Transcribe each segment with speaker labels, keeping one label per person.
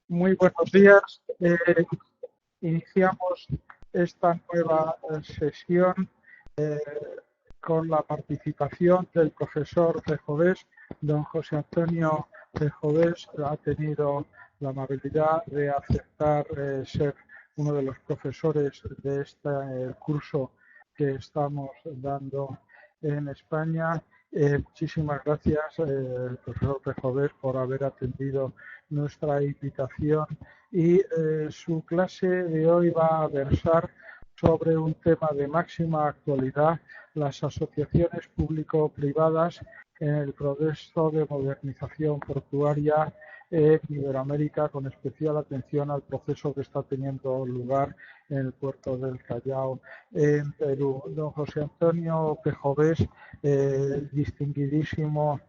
Speaker 1: Muy buenos días. Iniciamos esta nueva sesión eh, con la participación del profesor de Jovés. Don José Antonio de Jovés ha tenido la amabilidad de aceptar ser uno de los profesores de este curso que estamos dando en España. Muchísimas gracias, profesor de Jovés, por haber atendido nuestra invitación y su clase de hoy va a versar sobre un tema de máxima actualidad, las asociaciones público-privadas en el proceso de modernización portuaria en Iberoamérica, con especial atención al proceso que está teniendo lugar en el puerto del Callao, en Perú. Don José Antonio Pejovés, distinguidísimo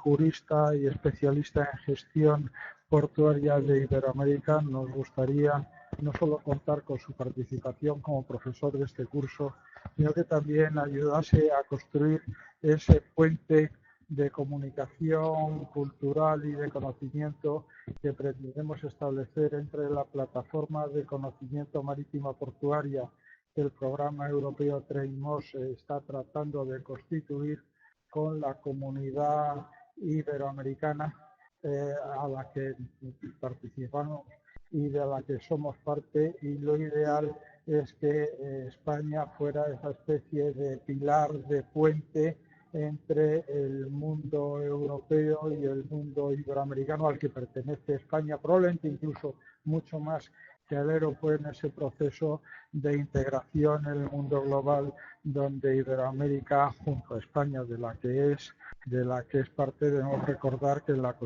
Speaker 1: jurista y especialista en gestión portuaria de Iberoamérica, nos gustaría no solo contar con su participación como profesor de este curso, sino que también ayudase a construir ese puente de comunicación cultural y de conocimiento que pretendemos establecer entre la plataforma de conocimiento marítima portuaria que el programa europeo TRAIMOS está tratando de constituir con la comunidad iberoamericana a la que participamos y de la que somos parte, y lo ideal es que España fuera esa especie de pilar, de puente entre el mundo europeo y el mundo iberoamericano al que pertenece España, probablemente incluso mucho más que Alero fue en ese proceso de integración en el mundo global, donde Iberoamérica, junto a España, de la que es parte. Debemos recordar que en la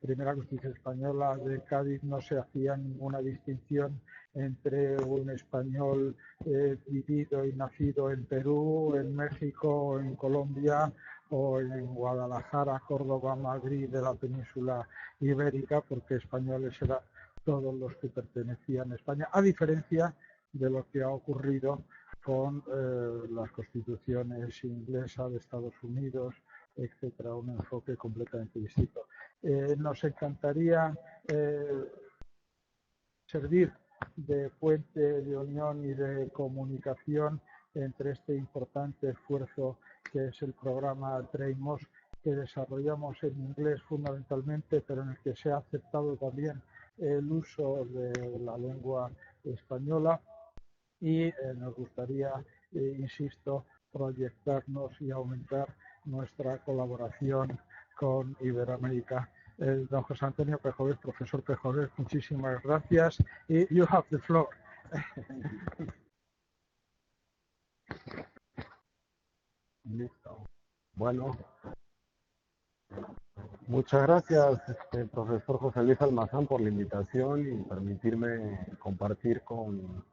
Speaker 1: primera Constitución española de Cádiz no se hacía ninguna distinción entre un español vivido y nacido en Perú, en México, en Colombia o en Guadalajara, Córdoba, Madrid de la península ibérica, porque españoles eran todos los que pertenecían a España, a diferencia de lo que ha ocurrido con las constituciones inglesa de Estados Unidos, etcétera, un enfoque completamente distinto. Nos encantaría servir de puente de unión y de comunicación entre este importante esfuerzo que es el programa TRAIMOS, que desarrollamos en inglés fundamentalmente, pero en el que se ha aceptado también el uso de la lengua española, y nos gustaría, insisto, proyectarnos y aumentar nuestra colaboración con Iberoamérica. Don José Antonio Pejovés, profesor Pejovés, muchísimas gracias. Y you have the floor.
Speaker 2: Listo. Bueno, muchas gracias, profesor José Luis Almazán, por la invitación y permitirme compartir con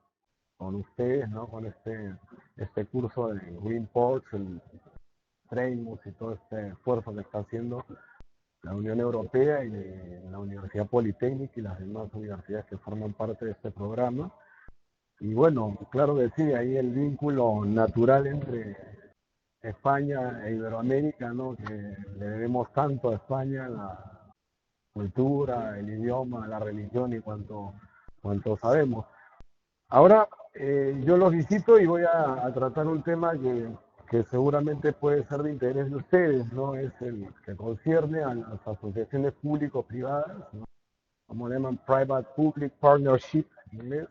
Speaker 2: ustedes, ¿no? Con este curso de Greenports, el TRAIMOS y todo este esfuerzo que está haciendo la Unión Europea y la Universidad Politécnica y las demás universidades que forman parte de este programa. Y bueno, claro que sí, ahí el vínculo natural entre España e Iberoamérica, ¿no? Que le debemos tanto a España, la cultura, el idioma, la religión y cuanto sabemos. Ahora yo los visito y voy a tratar un tema que seguramente puede ser de interés de ustedes, ¿no? Es el que concierne a las asociaciones público-privadas, ¿no? Como le llaman Private-Public Partnership en inglés.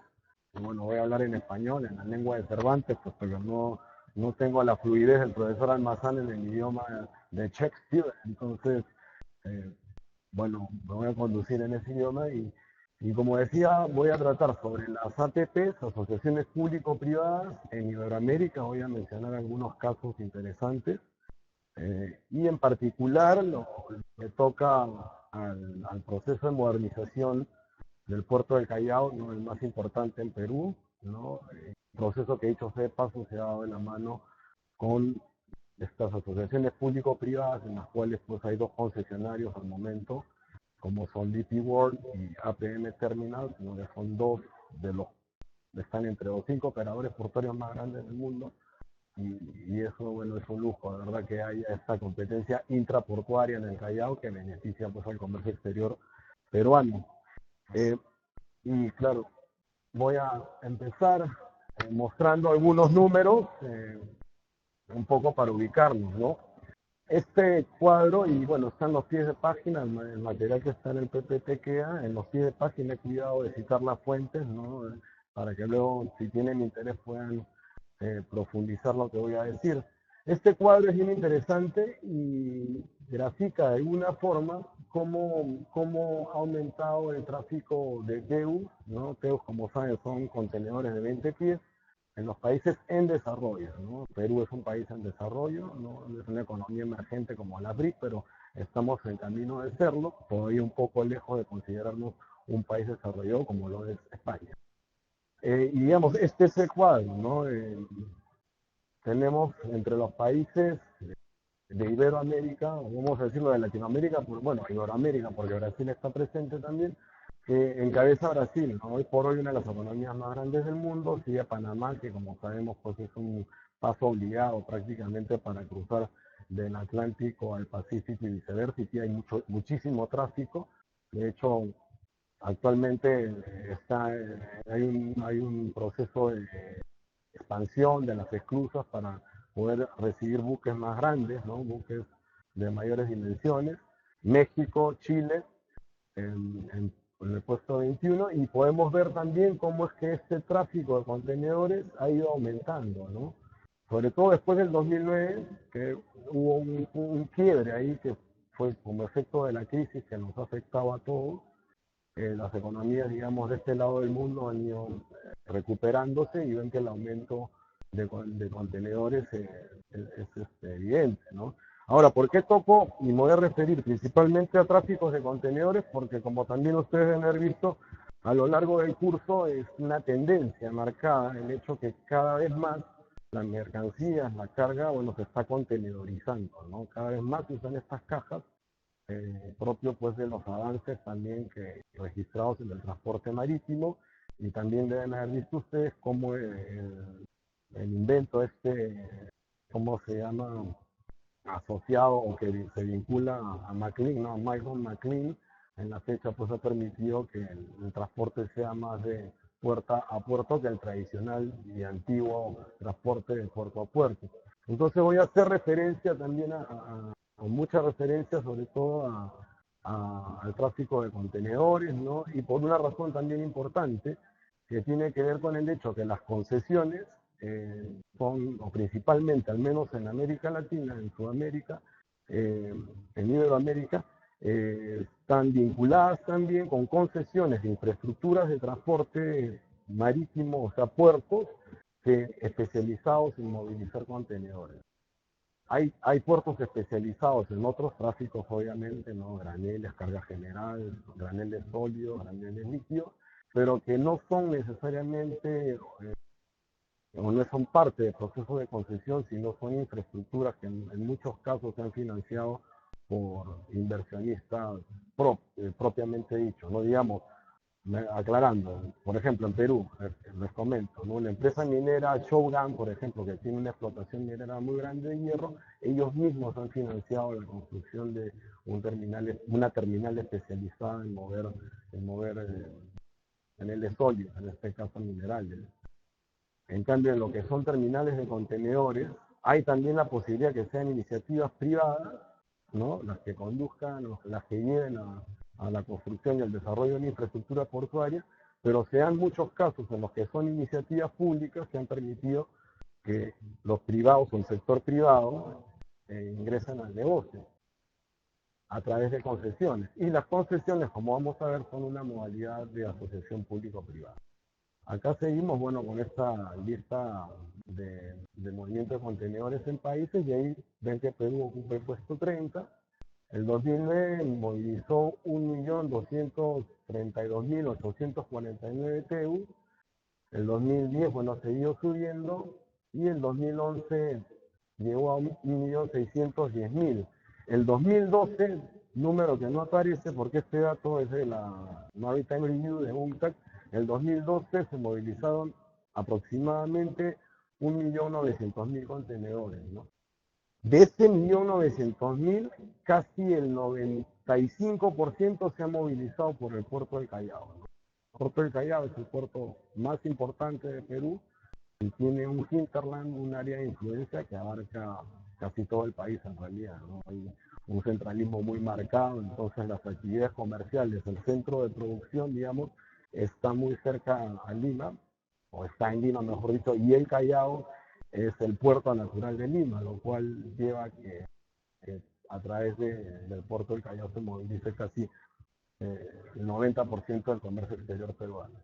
Speaker 2: Y bueno, voy a hablar en español, en la lengua de Cervantes, pues porque no tengo la fluidez del profesor Almazán en el idioma de Shakespeare. Entonces, bueno, me voy a conducir en ese idioma y como decía, voy a tratar sobre las APPs, asociaciones público-privadas en Iberoamérica. Voy a mencionar algunos casos interesantes y en particular lo que toca al proceso de modernización del puerto del Callao, ¿no? El más importante en Perú, ¿no? El proceso que dicho sea de paso se ha dado de la mano con estas asociaciones público-privadas, en las cuales pues hay dos concesionarios al momento, como son DP World y APM Terminals, ¿no? Que son dos están entre los 5 operadores portuarios más grandes del mundo, y eso, bueno, es un lujo, de verdad, que haya esta competencia intraportuaria en el Callao que beneficia pues al comercio exterior peruano. Y claro, voy a empezar mostrando algunos números, un poco para ubicarnos, ¿no? Este cuadro, y bueno, están los pies de página, el material que está en el PPT queda, en los pies de página he cuidado de citar las fuentes, ¿no? Para que luego, si tienen interés, puedan profundizar lo que voy a decir. Este cuadro es bien interesante y grafica de alguna forma cómo ha aumentado el tráfico de TEU, ¿no? TEU, como saben, son contenedores de 20 pies, en los países en desarrollo, ¿no? Perú es un país en desarrollo, no es una economía emergente como la BRIC, pero estamos en camino de serlo, todavía un poco lejos de considerarnos un país desarrollado como lo es España. Y digamos, este es el cuadro, ¿no? Tenemos entre los países de Iberoamérica, o vamos a decirlo de Latinoamérica, bueno, Iberoamérica, porque Brasil está presente también, que encabeza Brasil, ¿no? Hoy por hoy una de las economías más grandes del mundo, sigue Panamá, que como sabemos pues es un paso obligado prácticamente para cruzar del Atlántico al Pacífico y viceversa, y hay muchísimo tráfico. De hecho, actualmente hay un proceso de expansión de las esclusas para poder recibir buques más grandes, ¿no? Buques de mayores dimensiones. México, Chile, en el puesto 21, y podemos ver también cómo es que este tráfico de contenedores ha ido aumentando, ¿no? Sobre todo después del 2009, que hubo un quiebre ahí que fue como efecto de la crisis que nos ha afectado a todos. Las economías, digamos, de este lado del mundo han ido recuperándose y ven que el aumento de contenedores es evidente, ¿no? Ahora, ¿por qué toco? Y me voy a referir principalmente a tráficos de contenedores, porque como también ustedes deben haber visto, a lo largo del curso es una tendencia marcada el hecho que cada vez más las mercancías, la carga, bueno, se está contenedorizando, ¿no? Cada vez más se usan estas cajas, propio pues de los avances también que registrados en el transporte marítimo, y también deben haber visto ustedes cómo el invento ¿cómo se llama? Asociado o que se vincula a McLean, ¿no? A Michael McLean, en la fecha pues ha permitido que el transporte sea más de puerta a puerto que el tradicional y antiguo transporte de puerto a puerto. Entonces voy a hacer referencia también con mucha referencia sobre todo al tráfico de contenedores, ¿no? Y por una razón también importante, que tiene que ver con el hecho que las concesiones son, o principalmente, al menos en América Latina, en Sudamérica, en Iberoamérica, están vinculadas también con concesiones de infraestructuras de transporte marítimo, o sea, puertos, especializados en movilizar contenedores. Hay puertos especializados en otros tráficos, obviamente, ¿no? Graneles, carga general, graneles sólidos, graneles líquidos, pero que no son necesariamente o no son parte del proceso de concesión, sino son infraestructuras que en muchos casos se han financiado por inversionistas propiamente dichos, ¿no? Digamos, aclarando, por ejemplo, en Perú, les comento, ¿no? La empresa minera Shogun, por ejemplo, que tiene una explotación minera muy grande de hierro, ellos mismos han financiado la construcción de una terminal especializada en mover paneles sólidos, en este caso minerales. En cambio, en lo que son terminales de contenedores, hay también la posibilidad que sean iniciativas privadas, ¿no? Las que conduzcan, las que lleven a la construcción y al desarrollo de una infraestructura portuaria, pero se dan muchos casos en los que son iniciativas públicas que han permitido que los privados o el sector privado ingresen al negocio a través de concesiones. Y las concesiones, como vamos a ver, son una modalidad de asociación público-privada. Acá seguimos, bueno, con esta lista de movimientos de contenedores en países, y ahí ven que Perú ocupa el puesto 30. El 2009 movilizó 1.232.849 TEU. El 2010, bueno, ha seguido subiendo, y el 2011 llegó a 1.610.000. El 2012, número que no aparece porque este dato es de la Maritime Review de UNCTAD, el 2012 se movilizaron aproximadamente 1.900.000 contenedores, ¿no? De ese 1.900.000, casi el 95% se ha movilizado por el puerto del Callao, ¿no? El puerto del Callao es el puerto más importante de Perú y tiene un hinterland, un área de influencia que abarca casi todo el país en realidad, ¿no? Hay un centralismo muy marcado, entonces las actividades comerciales, el centro de producción, digamos, está muy cerca a Lima, o está en Lima, mejor dicho, y el Callao es el puerto natural de Lima, lo cual lleva que a través del puerto del Callao se movilice casi el 90% del comercio exterior peruano.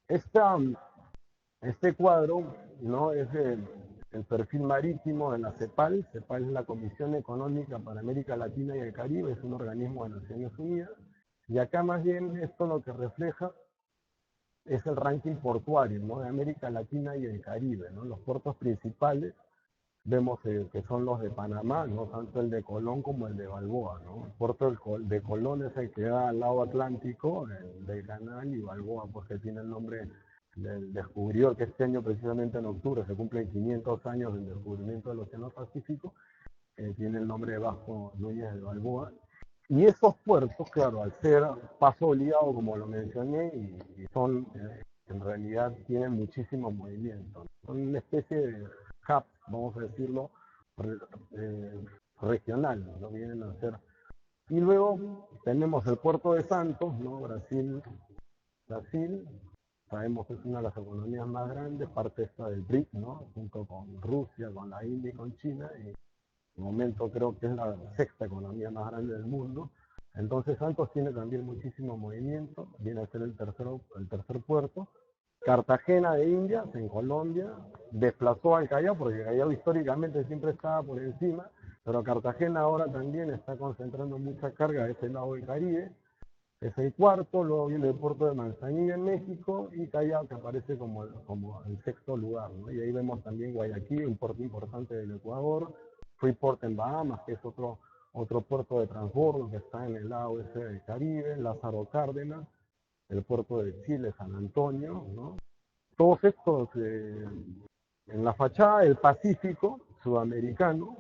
Speaker 2: Este cuadro, ¿no?, es el perfil marítimo de la CEPAL. CEPAL es la Comisión Económica para América Latina y el Caribe, es un organismo de Naciones Unidas. Y acá más bien esto lo que refleja es el ranking portuario, ¿no?, de América Latina y el Caribe, ¿no? Los puertos principales vemos que son los de Panamá, ¿no?, tanto el de Colón como el de Balboa, ¿no? El puerto de Colón es el que da al lado Atlántico del canal, y Balboa, pues, que tiene el nombre del descubridor, que este año precisamente en octubre se cumplen 500 años del descubrimiento del Océano Pacífico, tiene el nombre de Vasco Núñez de Balboa. Y esos puertos, claro, al ser paso obligado, como lo mencioné, y son, en realidad tienen muchísimo movimiento. Son una especie de hub, vamos a decirlo, regional, ¿no? Vienen a ser. Y luego tenemos el puerto de Santos, ¿no? Brasil, sabemos que es una de las economías más grandes, parte esta del BRIC, ¿no?, junto con Rusia, con la India y con China, y en el momento creo que es la sexta economía más grande del mundo. Entonces Santos tiene también muchísimo movimiento, viene a ser el tercer puerto. Cartagena de Indias, en Colombia, desplazó al Callao, porque el Callao históricamente siempre estaba por encima, pero Cartagena ahora también está concentrando mucha carga de ese lado del Caribe. Es el cuarto, luego viene el puerto de Manzanillo en México, y Callao, que aparece como el sexto lugar, ¿no? Y ahí vemos también Guayaquil, un puerto importante del Ecuador, Freeport en Bahamas, que es otro puerto de transbordo que está en el lado ese del Caribe, Lázaro Cárdenas, el puerto de Chile, San Antonio, ¿no? Todos estos, en la fachada del Pacífico sudamericano,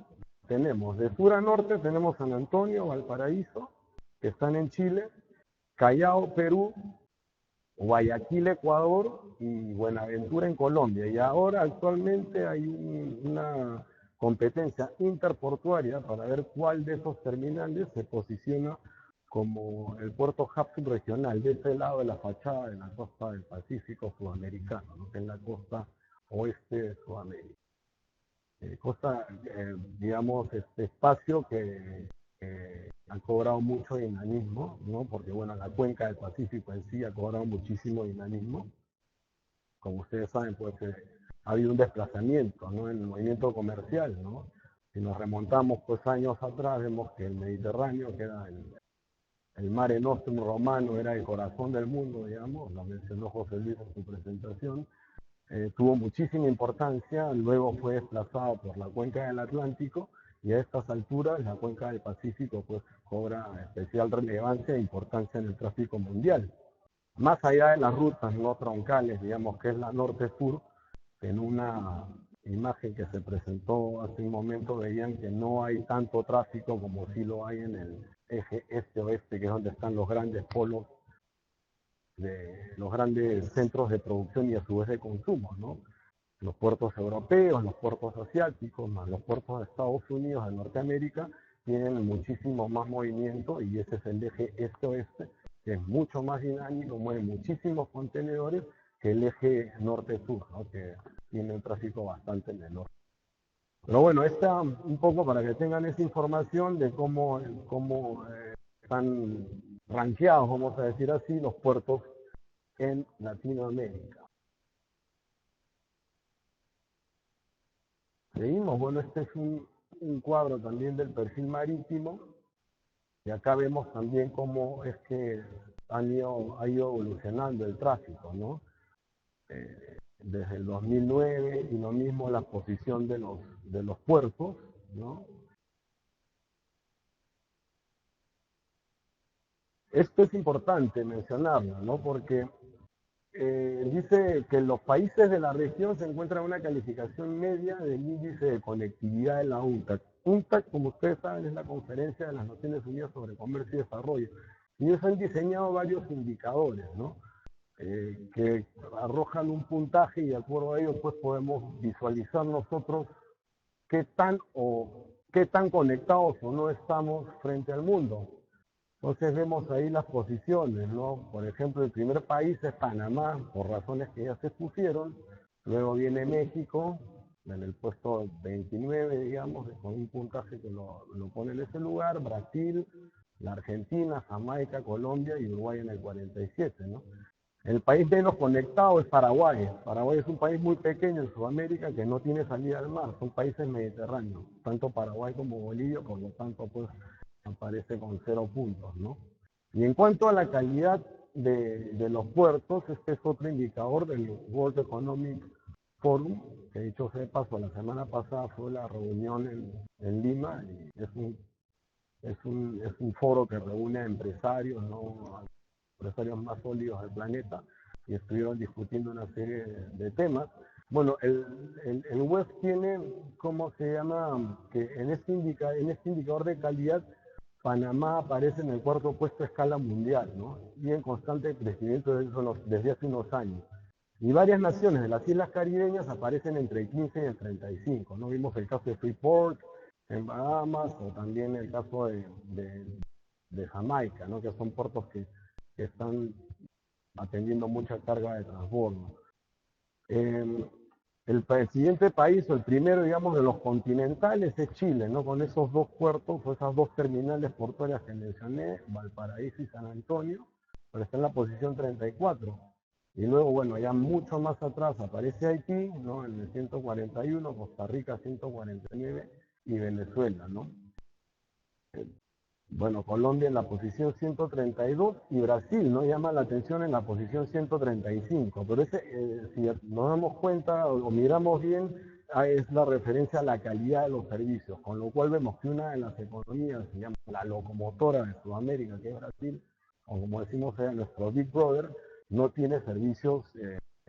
Speaker 2: tenemos de sur a norte, tenemos San Antonio, Valparaíso, que están en Chile, Callao, Perú, Guayaquil, Ecuador, y Buenaventura en Colombia. Y ahora actualmente hay una competencia interportuaria para ver cuál de esos terminales se posiciona como el puerto hub subregional de este lado de la fachada de la costa del Pacífico sudamericano, ¿no?, que es la costa oeste de Sudamérica. Digamos, este espacio que ha cobrado mucho dinamismo, ¿no?, porque, bueno, la cuenca del Pacífico en sí ha cobrado muchísimo dinamismo. Como ustedes saben, pues ha habido un desplazamiento, ¿no?, en el movimiento comercial, ¿no? Si nos remontamos, pues, años atrás, vemos que el Mediterráneo, que era el Mare Nostrum romano, era el corazón del mundo, digamos, lo mencionó José Luis en su presentación. Tuvo muchísima importancia, luego fue desplazado por la cuenca del Atlántico, y a estas alturas la cuenca del Pacífico, pues, cobra especial relevancia e importancia en el tráfico mundial. Más allá de las rutas no troncales, digamos, que es la norte-sur, en una imagen que se presentó hace un momento veían que no hay tanto tráfico como sí lo hay en el eje este-oeste, que es donde están los grandes polos, los grandes centros de producción y a su vez de consumo, ¿no? Los puertos europeos, los puertos asiáticos, más los puertos de Estados Unidos, de Norteamérica, tienen muchísimo más movimiento, y ese es el eje este-oeste, que es mucho más dinámico, mueve muchísimos contenedores que el eje norte-sur, ¿no?, que tiene un tráfico bastante menor. Pero bueno, esta un poco para que tengan esa información de cómo están rankeados, vamos a decir así, los puertos en Latinoamérica. Seguimos, bueno, este es un cuadro también del perfil marítimo, y acá vemos también cómo es que ha ido evolucionando el tráfico, ¿no? Desde el 2009, y lo mismo la posición de los puertos, ¿no? esto es importante mencionarlo, ¿no? Porque dice que los países de la región se encuentran en una calificación media del índice de conectividad de la UNCTAD. UNCTAD, como ustedes saben, es la Conferencia de las Naciones Unidas sobre Comercio y Desarrollo. Y ellos han diseñado varios indicadores, ¿no? Que arrojan un puntaje y de acuerdo a ello pues podemos visualizar nosotros qué tan conectados o no estamos frente al mundo. Entonces vemos ahí las posiciones, ¿no? Por ejemplo, el primer país es Panamá, por razones que ya se expusieron. Luego viene México, en el puesto 29, digamos, con un puntaje que lo pone en ese lugar. Brasil, la Argentina, Jamaica, Colombia y Uruguay en el 47, ¿no? El país menos conectado es Paraguay. Paraguay es un país muy pequeño en Sudamérica que no tiene salida al mar. Son países mediterráneos, tanto Paraguay como Bolivia, por lo tanto, pues aparece con 0 puntos, ¿no? Y en cuanto a la calidad de los puertos, este es otro indicador del World Economic Forum, que dicho sea de paso, la semana pasada fue la reunión en Lima, y es un foro que reúne a empresarios, ¿no? Empresarios más sólidos del planeta, y estuvieron discutiendo una serie de temas. Bueno, el web tiene, ¿cómo se llama? Que en este indicador de calidad, Panamá aparece en el 4.º puesto a escala mundial, ¿no? Y en constante crecimiento desde hace unos años. Y varias naciones de las islas caribeñas aparecen entre el 15 y el 35, ¿no? Vimos el caso de Freeport en Bahamas, o también el caso de Jamaica, ¿no? Que son puertos que están atendiendo mucha carga de transbordo. El siguiente país, o el primero, digamos, de los continentales es Chile, ¿no? Con esos 2 puertos, o esas 2 terminales portuarias que mencioné, Valparaíso y San Antonio, pero está en la posición 34. Y luego, bueno, ya mucho más atrás aparece Haití, ¿no? En el 141, Costa Rica 149 y Venezuela, ¿no? Bueno, Colombia en la posición 132 y Brasil, ¿no? Llama la atención en la posición 135, pero si nos damos cuenta o miramos bien, es la referencia a la calidad de los servicios, con lo cual vemos que una de las economías, se llama la locomotora de Sudamérica, que es Brasil, o como decimos nuestro Big Brother, no tiene servicios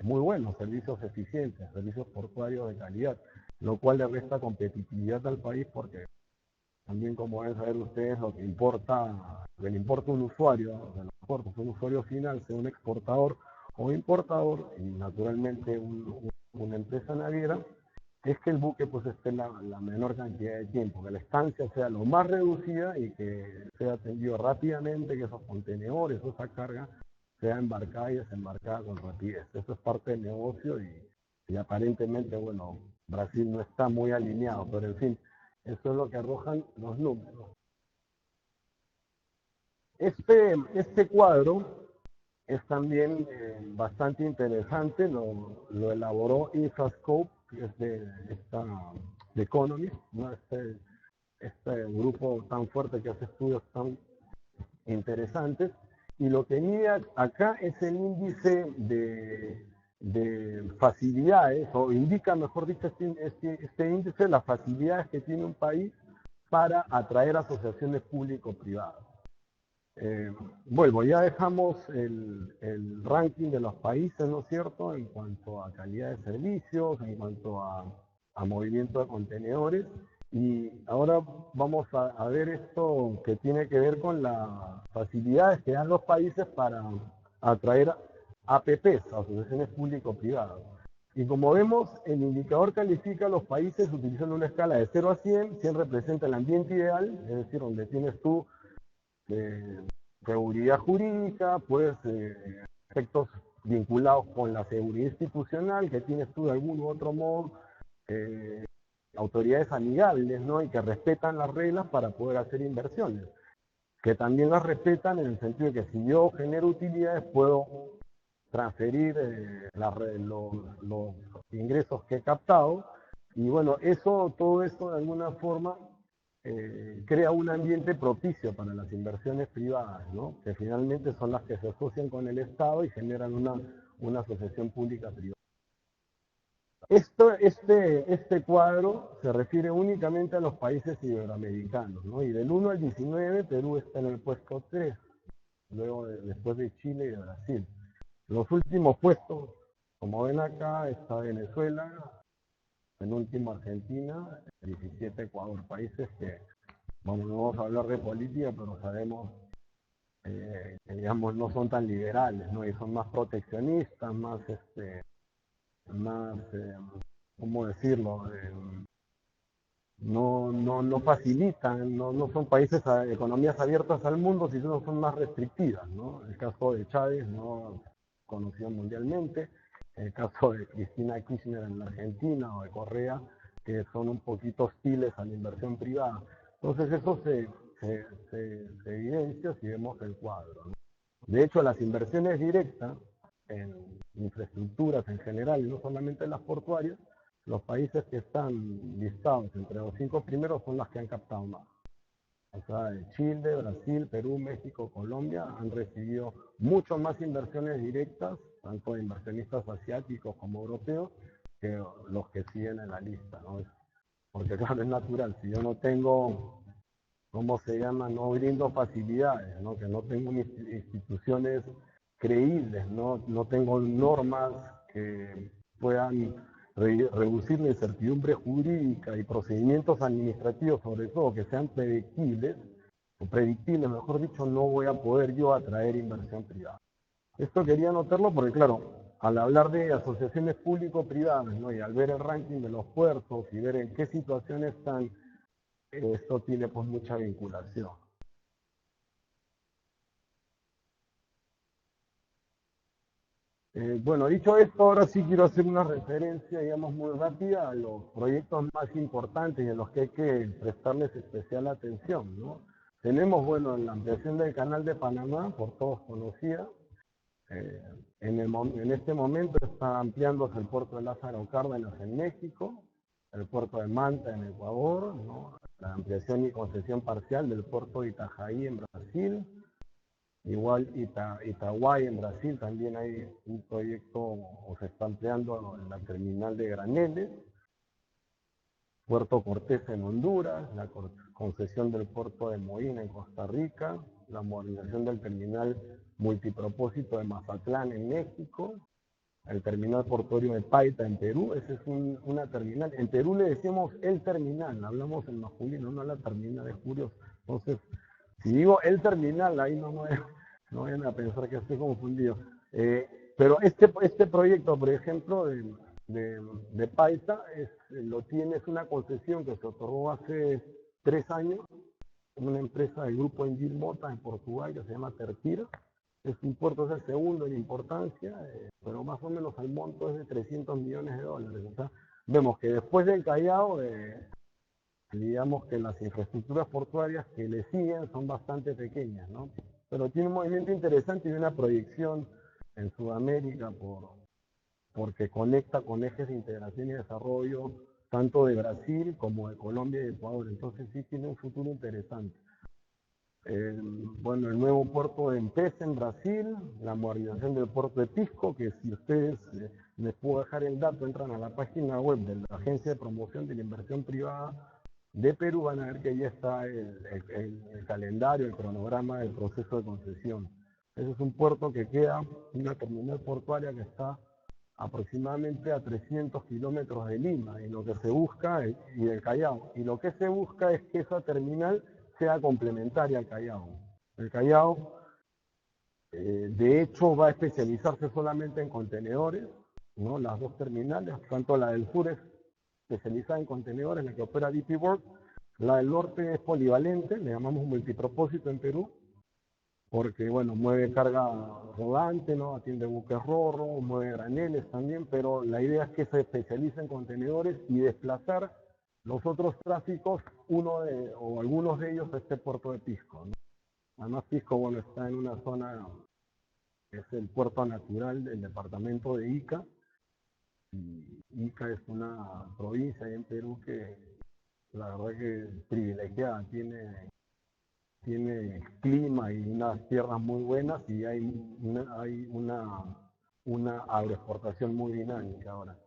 Speaker 2: muy buenos, servicios eficientes, servicios portuarios de calidad, lo cual le resta competitividad al país porque también, como deben saber ustedes, lo que le importa a un usuario de los puertos, un usuario final, sea un exportador o importador, y naturalmente una empresa naviera, es que el buque pues esté la menor cantidad de tiempo, que la estancia sea lo más reducida y que sea atendido rápidamente, que esos contenedores o esa carga sea embarcada y desembarcada con rapidez. Eso es parte del negocio y aparentemente, bueno, Brasil no está muy alineado, pero en fin, eso es lo que arrojan los números. Este cuadro es también bastante interesante, lo elaboró Infrascope, que es de Economist, ¿no? Este grupo tan fuerte que hace estudios tan interesantes, y lo que mide acá es el índice de facilidades, o indica, mejor dicho, este índice, las facilidades que tiene un país para atraer asociaciones público-privadas. Bueno, ya dejamos el ranking de los países, ¿no es cierto?, en cuanto a calidad de servicios, en cuanto a movimiento de contenedores, y ahora vamos a ver esto que tiene que ver con las facilidades que dan los países para atraer APPs, asociaciones público-privadas. Y como vemos, el indicador califica a los países utilizando una escala de 0 a 100. 100 representa el ambiente ideal, es decir, donde tienes tú seguridad jurídica, pues aspectos vinculados con la seguridad institucional, que tienes tú de algún u otro modo, autoridades amigables, ¿no? Y que respetan las reglas para poder hacer inversiones, que también las respetan en el sentido de que si yo genero utilidades puedo transferir los ingresos que he captado, y bueno, todo eso de alguna forma crea un ambiente propicio para las inversiones privadas, ¿no? Que finalmente son las que se asocian con el Estado y generan una asociación pública-privada. Este cuadro se refiere únicamente a los países iberoamericanos, ¿no? Y del 1 al 19, Perú está en el puesto 3. luego después de Chile y de Brasil. Los últimos puestos, como ven acá, está Venezuela, penúltimo Argentina, 17 Ecuador, países que, bueno, no vamos a hablar de política, pero sabemos que, digamos, no son tan liberales, ¿no? Y son más proteccionistas, más ¿cómo decirlo? No facilitan, no son países, economías abiertas al mundo, sino son más restrictivas, ¿no? El caso de Chávez, ¿no? Conocido mundialmente, el caso de Cristina Kirchner en la Argentina o de Correa, que son un poquito hostiles a la inversión privada. Entonces eso se evidencia si vemos el cuadro, ¿no? De hecho, las inversiones directas en infraestructuras en general, y no solamente las portuarias, los países que están listados entre los 5 primeros son las que han captado más. O sea, Chile, Brasil, Perú, México, Colombia han recibido mucho más inversiones directas, tanto de inversionistas asiáticos como europeos, que los que siguen en la lista, ¿no? Porque claro, es natural, si yo no tengo, ¿cómo se llama? No brindo facilidades, ¿no? Que no tengo instituciones creíbles, no tengo normas que puedan reducir la incertidumbre jurídica y procedimientos administrativos, sobre todo, que sean predictibles, o predictibles, mejor dicho, no voy a poder yo atraer inversión privada. Esto quería anotarlo porque, claro, al hablar de asociaciones público-privadas, ¿no? Y al ver el ranking de los puertos y ver en qué situación están, esto tiene pues mucha vinculación. Bueno, dicho esto, ahora sí quiero hacer una referencia, digamos, muy rápida a los proyectos más importantes y en los que hay que prestarles especial atención, ¿no? Tenemos, bueno, la ampliación del Canal de Panamá, por todos conocida. En este momento está ampliándose el puerto de Lázaro Cárdenas en México, el puerto de Manta en Ecuador, ¿no? La ampliación y concesión parcial del puerto de Itajaí en Brasil. Igual Itaguay en Brasil también hay un proyecto, o se está ampliando en la terminal de Graneles. Puerto Cortés en Honduras, la concesión del puerto de Moína en Costa Rica, la modernización del terminal multipropósito de Mazatlán en México, el terminal portuario de Paita en Perú. Esa es una terminal. En Perú le decimos el terminal, hablamos en masculino, no la terminal, es curioso. Entonces, si digo el terminal, ahí no vayan a pensar que estoy confundido. Pero este proyecto, por ejemplo, de Paisa, es una concesión que se otorgó hace 3 años, una empresa del grupo Engil Mota en Portugal que se llama Terpira. Es un puerto, es el segundo en importancia, pero más o menos el monto es de $300 millones. O sea, vemos que después del Callao, digamos que las infraestructuras portuarias que le siguen son bastante pequeñas, ¿no? Pero tiene un movimiento interesante y una proyección en Sudamérica porque conecta con ejes de integración y desarrollo tanto de Brasil como de Colombia y Ecuador. Entonces sí tiene un futuro interesante. Bueno, el nuevo puerto de Empesa en Brasil, la modernización del puerto de Pisco, que si ustedes, les puedo dejar el dato, entran a la página web de la Agencia de Promoción de la Inversión Privada de Perú, van a ver que ya está el calendario, el cronograma del proceso de concesión. Ese es un puerto que queda, una terminal portuaria que está aproximadamente a 300 kilómetros de Lima, y lo que se busca, y del Callao, y lo que se busca es que esa terminal sea complementaria al Callao. El Callao, de hecho, va a especializarse solamente en contenedores, ¿no? Las dos terminales, tanto la del sur es especializada en contenedores, la que opera DP World, la del norte es polivalente, le llamamos multipropósito en Perú, porque, bueno, mueve carga rodante, ¿no? Atiende buques rorro, mueve graneles también, pero la idea es que se especialice en contenedores y desplazar los otros tráficos, o algunos de ellos, a este puerto de Pisco, ¿no? Además, Pisco, bueno, está en una zona que es el puerto natural del departamento de Ica, y Ica es una provincia ahí en Perú que la verdad que es privilegiada, tiene clima y unas tierras muy buenas, y hay una agroexportación muy dinámica ahora.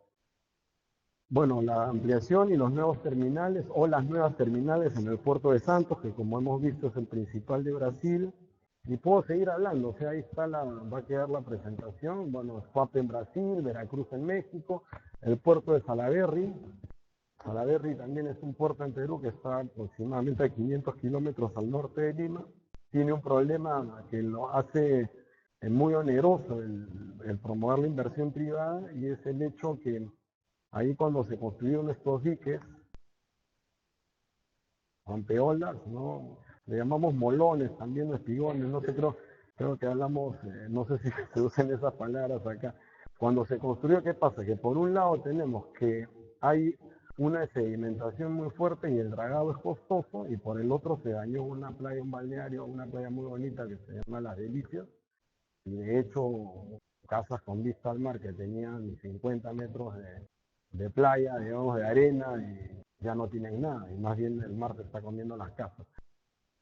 Speaker 2: Bueno, la ampliación y los nuevos terminales, o las nuevas terminales en el puerto de Santos, que como hemos visto es el principal de Brasil, Y puedo seguir hablando, o sea, ahí está va a quedar la presentación. Bueno, SWAP en Brasil, Veracruz en México, el puerto de Salaberry. Salaberry también es un puerto en Perú que está aproximadamente a 500 kilómetros al norte de Lima. Tiene un problema que lo hace muy oneroso el promover la inversión privada, y es el hecho que ahí cuando se construyeron estos diques, rompeolas, ¿no? Le llamamos molones también, o espigones, no sé, creo que hablamos, no sé si se usan esas palabras acá. Cuando se construyó, ¿qué pasa? Que por un lado tenemos que hay una sedimentación muy fuerte y el dragado es costoso, y por el otro se dañó una playa, un balneario, una playa muy bonita que se llama Las Delicias, y de hecho casas con vista al mar que tenían 50 metros de playa, digamos, de arena, y ya no tienen nada, y más bien el mar se está comiendo las casas.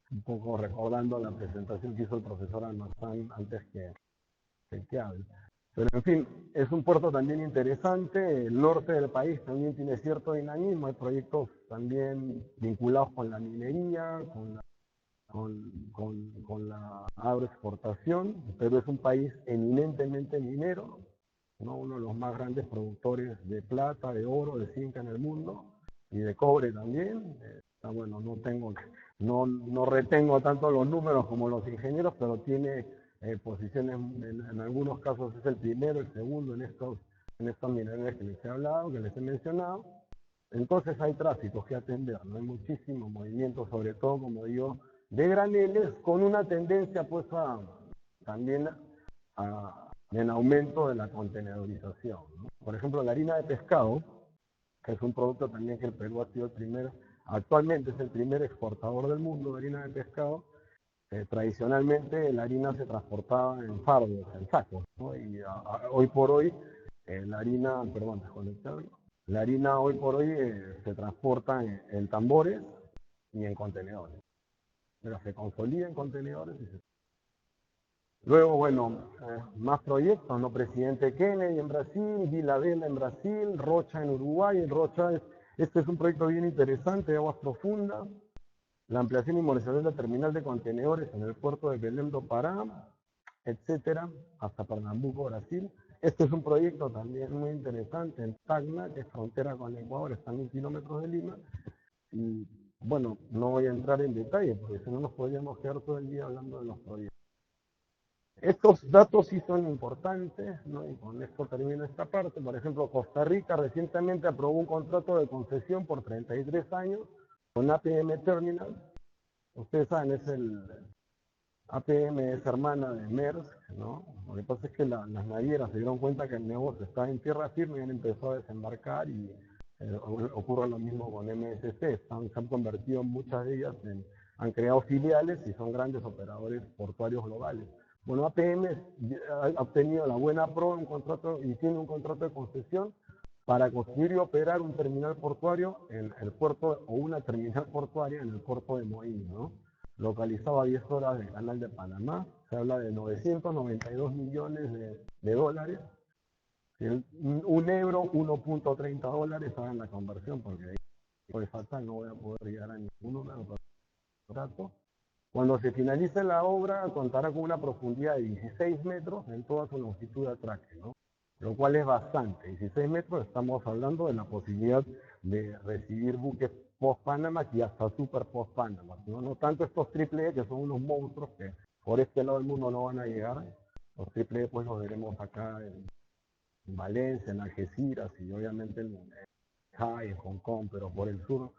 Speaker 2: Un poco recordando la presentación que hizo el profesor Almazán antes que hable. Pero en fin, es un puerto también interesante. El norte del país también tiene cierto dinamismo, hay proyectos también vinculados con la minería, con la agroexportación, pero es un país eminentemente minero, ¿no? Uno de los más grandes productores de plata, de oro, de zinc en el mundo, y de cobre también. Bueno, no retengo tanto los números como los ingenieros, pero tiene posiciones, en algunos casos es el primero, el segundo en estos minerales que les he hablado, que les he mencionado. Entonces hay tráficos que atender, ¿no? Hay muchísimo movimiento, sobre todo, como digo, de graneles, con una tendencia pues también en aumento de la contenedorización, ¿no? Por ejemplo, la harina de pescado, que es un producto también que el Perú ha sido actualmente es el primer exportador del mundo de harina de pescado. Tradicionalmente la harina se transportaba en fardos, en sacos, ¿no? Y hoy por hoy la harina, perdón, desconectarlo. La harina hoy por hoy se transporta en tambores y en contenedores. Pero se consolida en contenedores y se... Luego, bueno, más proyectos, ¿no? Presidente Kennedy en Brasil, Vila Vela en Brasil, Rocha en Uruguay. Este es un proyecto bien interesante de aguas profundas. La ampliación y modernización de la terminal de contenedores en el puerto de Belém do Pará, etcétera, hasta Pernambuco, Brasil. Este es un proyecto también muy interesante en Tacna, que es frontera con Ecuador, está a 1000 kilómetros de Lima. Y bueno, no voy a entrar en detalle, porque si no nos podríamos quedar todo el día hablando de los proyectos. Estos datos sí son importantes, ¿no? Y con esto termino esta parte. Por ejemplo, Costa Rica recientemente aprobó un contrato de concesión por 33 años con APM Terminal. Ustedes saben, APM es hermana de Maersk, ¿no? Lo que pasa es que las navieras se dieron cuenta que el negocio está en tierra firme y han empezado a desembarcar, y ocurre lo mismo con MSC. Se han convertido muchas de ellas han creado filiales y son grandes operadores portuarios globales. Bueno, APM ha obtenido la buena prueba, y tiene un contrato de concesión para construir y operar un terminal portuario en el puerto, o una terminal portuaria en el puerto de Moín, ¿no? Localizado a 10 horas del Canal de Panamá. Se habla de 992 millones de dólares. Un euro, 1.30 dólares, hagan la conversión, porque ahí puede faltar, no voy a poder llegar a ningún número. Cuando se finalice la obra, contará con una profundidad de 16 metros en toda su longitud de atraque, ¿no? Lo cual es bastante. 16 metros, estamos hablando de la posibilidad de recibir buques post-Panamá y hasta super post-Panamá, ¿no? No tanto estos triple E, que son unos monstruos que por este lado del mundo no van a llegar. Los triple E pues los veremos acá en Valencia, en Algeciras y obviamente en Shanghái, en Hong Kong, pero por el sur,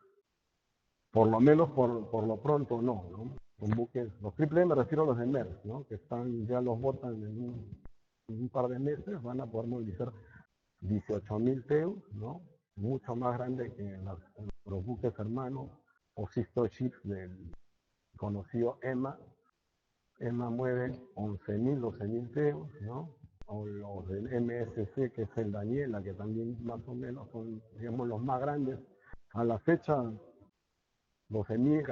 Speaker 2: por lo menos por lo pronto no. Con buques, los triple E me refiero a los de Maersk, ¿no? Que ya los botan en un par de meses, van a poder movilizar 18.000 TEU, ¿no? Mucho más grande que los buques hermanos o sister ships del conocido EMA. EMA mueve 11.000, 12.000 TEU, ¿no? O los del MSC, que es el Daniela, que también más o menos son, digamos, los más grandes. A la fecha, 12.000,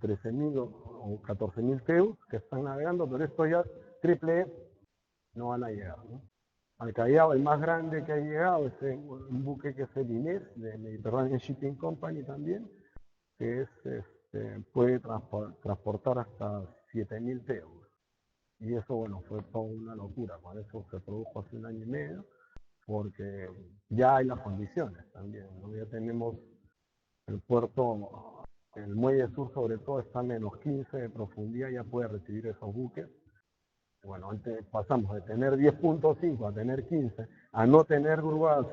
Speaker 2: 13.000 o 14.000 TEU que están navegando, pero estos ya triple E no van a llegar, ¿no? Al Callao, el más grande que ha llegado es un buque que es el Inés, de Mediterranean Shipping Company también, que puede transportar hasta 7.000 TEU. Y eso, bueno, fue toda una locura. Por eso se produjo hace 1 año y medio, porque ya hay las condiciones también, ¿no? Ya tenemos el puerto, el muelle sur sobre todo está a -15 de profundidad, ya puede recibir esos buques. Bueno, antes pasamos de tener 10.5 a tener 15, a no tener grúas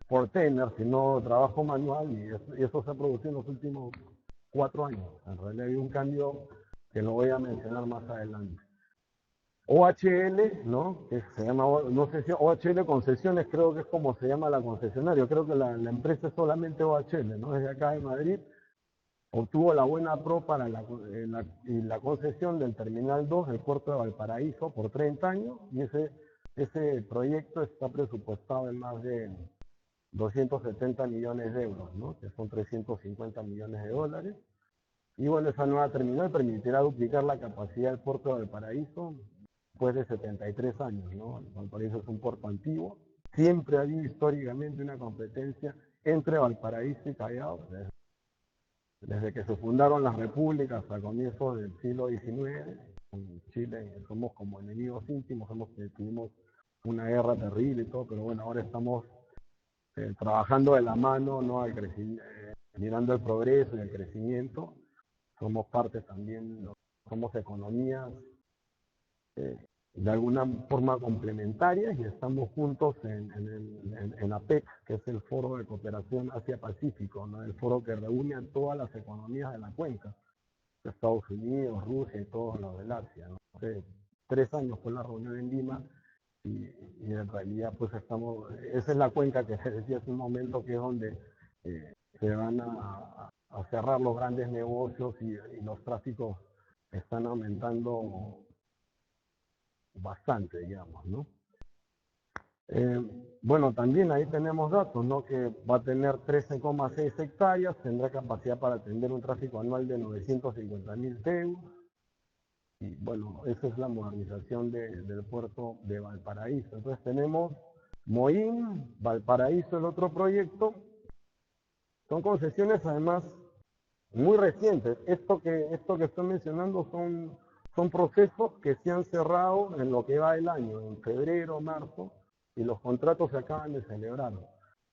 Speaker 2: portainers, sino trabajo manual, y eso se ha producido en los últimos 4 años. En realidad hay un cambio que lo voy a mencionar más adelante. OHL, ¿no? Que se llama, no sé si OHL Concesiones, creo que es como se llama la concesionaria. Creo que la empresa es solamente OHL, ¿no? Desde acá de Madrid obtuvo la buena pro para la concesión del Terminal 2 del puerto de Valparaíso por 30 años, y ese proyecto está presupuestado en más de 270 millones de euros, ¿no? Que son 350 millones de dólares. Y bueno, esa nueva terminal permitirá duplicar la capacidad del puerto de Valparaíso después de 73 años, ¿no? Valparaíso es un puerto antiguo. Siempre ha habido históricamente una competencia entre Valparaíso y Callao, desde que se fundaron las repúblicas a comienzos del siglo XIX. En Chile somos como enemigos íntimos, tuvimos una guerra terrible y todo, pero bueno, ahora estamos trabajando de la mano, ¿no? Mirando el progreso y el crecimiento. Somos parte también, ¿no? Somos economías de alguna forma complementarias, y estamos juntos en APEC, que es el Foro de Cooperación Asia-Pacífico, ¿no? El foro que reúne a todas las economías de la cuenca, Estados Unidos, Rusia y todos los del Asia, ¿no? Hace 3 años fue la reunión en Lima, y en realidad pues esa es la cuenca que se decía hace un momento, que es donde se van a cerrar los grandes negocios, y los tráficos están aumentando bastante, digamos, ¿no? Bueno, también ahí tenemos datos, ¿no? Que va a tener 13,6 hectáreas, tendrá capacidad para atender un tráfico anual de 950.000 TEU, y bueno, esa es la modernización del puerto de Valparaíso. Entonces tenemos Moín, Valparaíso, el otro proyecto. Son concesiones además muy recientes. Esto que estoy mencionando son procesos que se han cerrado en lo que va del año, en febrero, marzo, y los contratos se acaban de celebrar.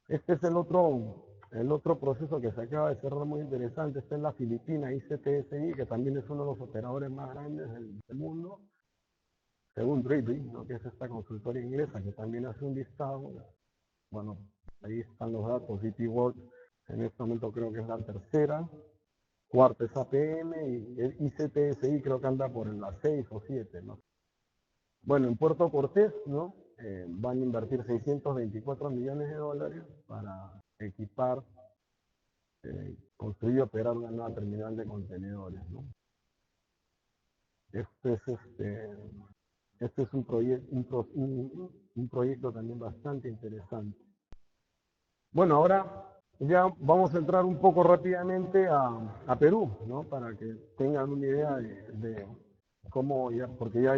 Speaker 2: Este es el otro proceso que se acaba de cerrar muy interesante. Está en la Filipina, ICTSI, que también es uno de los operadores más grandes del mundo, según Dribby, ¿no? Que es esta consultora inglesa que también hace un listado. Bueno, ahí están los datos. DP World en este momento creo que es la tercera. Cuarta es APM, y el ICTSI creo que anda por las 6 o 7, ¿no? Bueno, en Puerto Cortés, ¿no? Van a invertir 624 millones de dólares para equipar, construir y operar una nueva terminal de contenedores, ¿no? Este es un proyecto también bastante interesante. Bueno, ahora ya vamos a entrar un poco rápidamente a Perú, ¿no? Para que tengan una idea de cómo, porque ya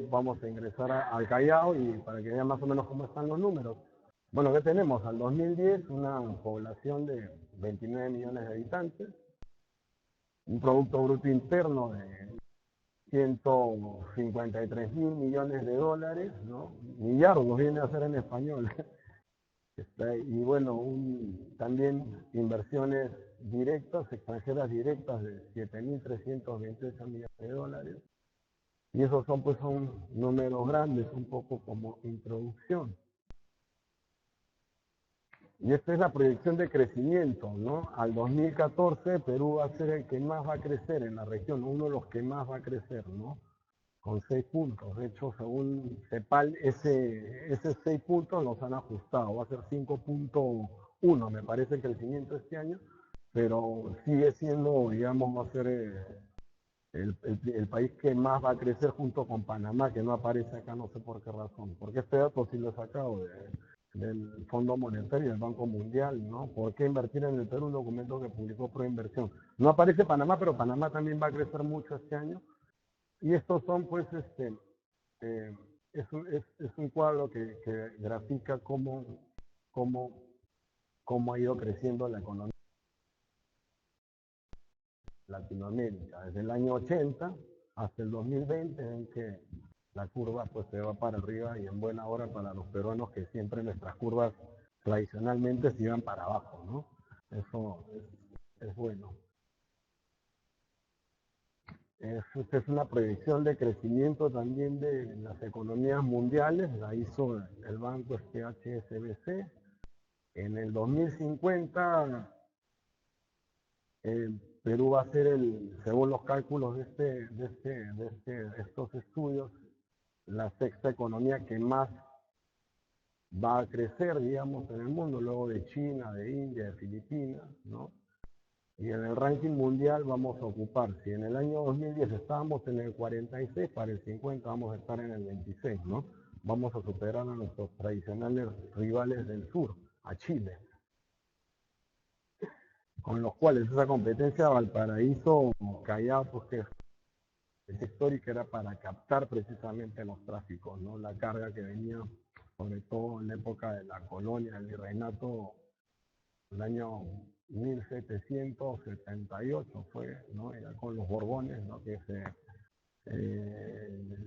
Speaker 2: vamos a ingresar al Callao, y para que vean más o menos cómo están los números. Bueno, ¿qué tenemos? Al 2010 una población de 29 millones de habitantes, un Producto Bruto Interno de 153.000 millones de dólares, ¿no? Millardos viene a ser en español. Y bueno, también inversiones directas, extranjeras directas, de 7.328 millones de dólares. Y esos son números grandes, un poco como introducción. Y esta es la proyección de crecimiento, ¿no? Al 2014 Perú va a ser el que más va a crecer en la región, uno de los que más va a crecer, ¿no? Con 6 puntos. De hecho, según CEPAL, esos 6 puntos los han ajustado. Va a ser 5.1, me parece, el crecimiento este año, pero sigue siendo, digamos, va a ser el país que más va a crecer, junto con Panamá, que no aparece acá, no sé por qué razón. Porque este dato sí lo he sacado del Fondo Monetario y del Banco Mundial, ¿no? ¿Por qué invertir en el Perú? Un documento que publicó Proinversión. No aparece Panamá, pero Panamá también va a crecer mucho este año. Y estos son, pues, es un cuadro que grafica cómo ha ido creciendo la economía de Latinoamérica. Desde el año 80, hasta el 2020 en que la curva pues se va para arriba y en buena hora para los peruanos que siempre nuestras curvas tradicionalmente se iban para abajo, ¿no? Eso es bueno. Esta es una proyección de crecimiento también de las economías mundiales, la hizo el banco HSBC. En el 2050, Perú va a ser, según los cálculos de estos estudios, la sexta economía que más va a crecer, digamos, en el mundo, luego de China, de India, de Filipinas, ¿no? Y en el ranking mundial vamos a ocupar, si en el año 2010 estábamos en el 46, para el 50 vamos a estar en el 26, ¿no? Vamos a superar a nuestros tradicionales rivales del sur, a Chile, con los cuales esa competencia Valparaíso, Callao, pues que es histórica, era para captar precisamente los tráficos, ¿no? La carga que venía, sobre todo en la época de la colonia, del virreinato, el año 1778 fue, ¿no? Ya con los Borbones, ¿no? Que se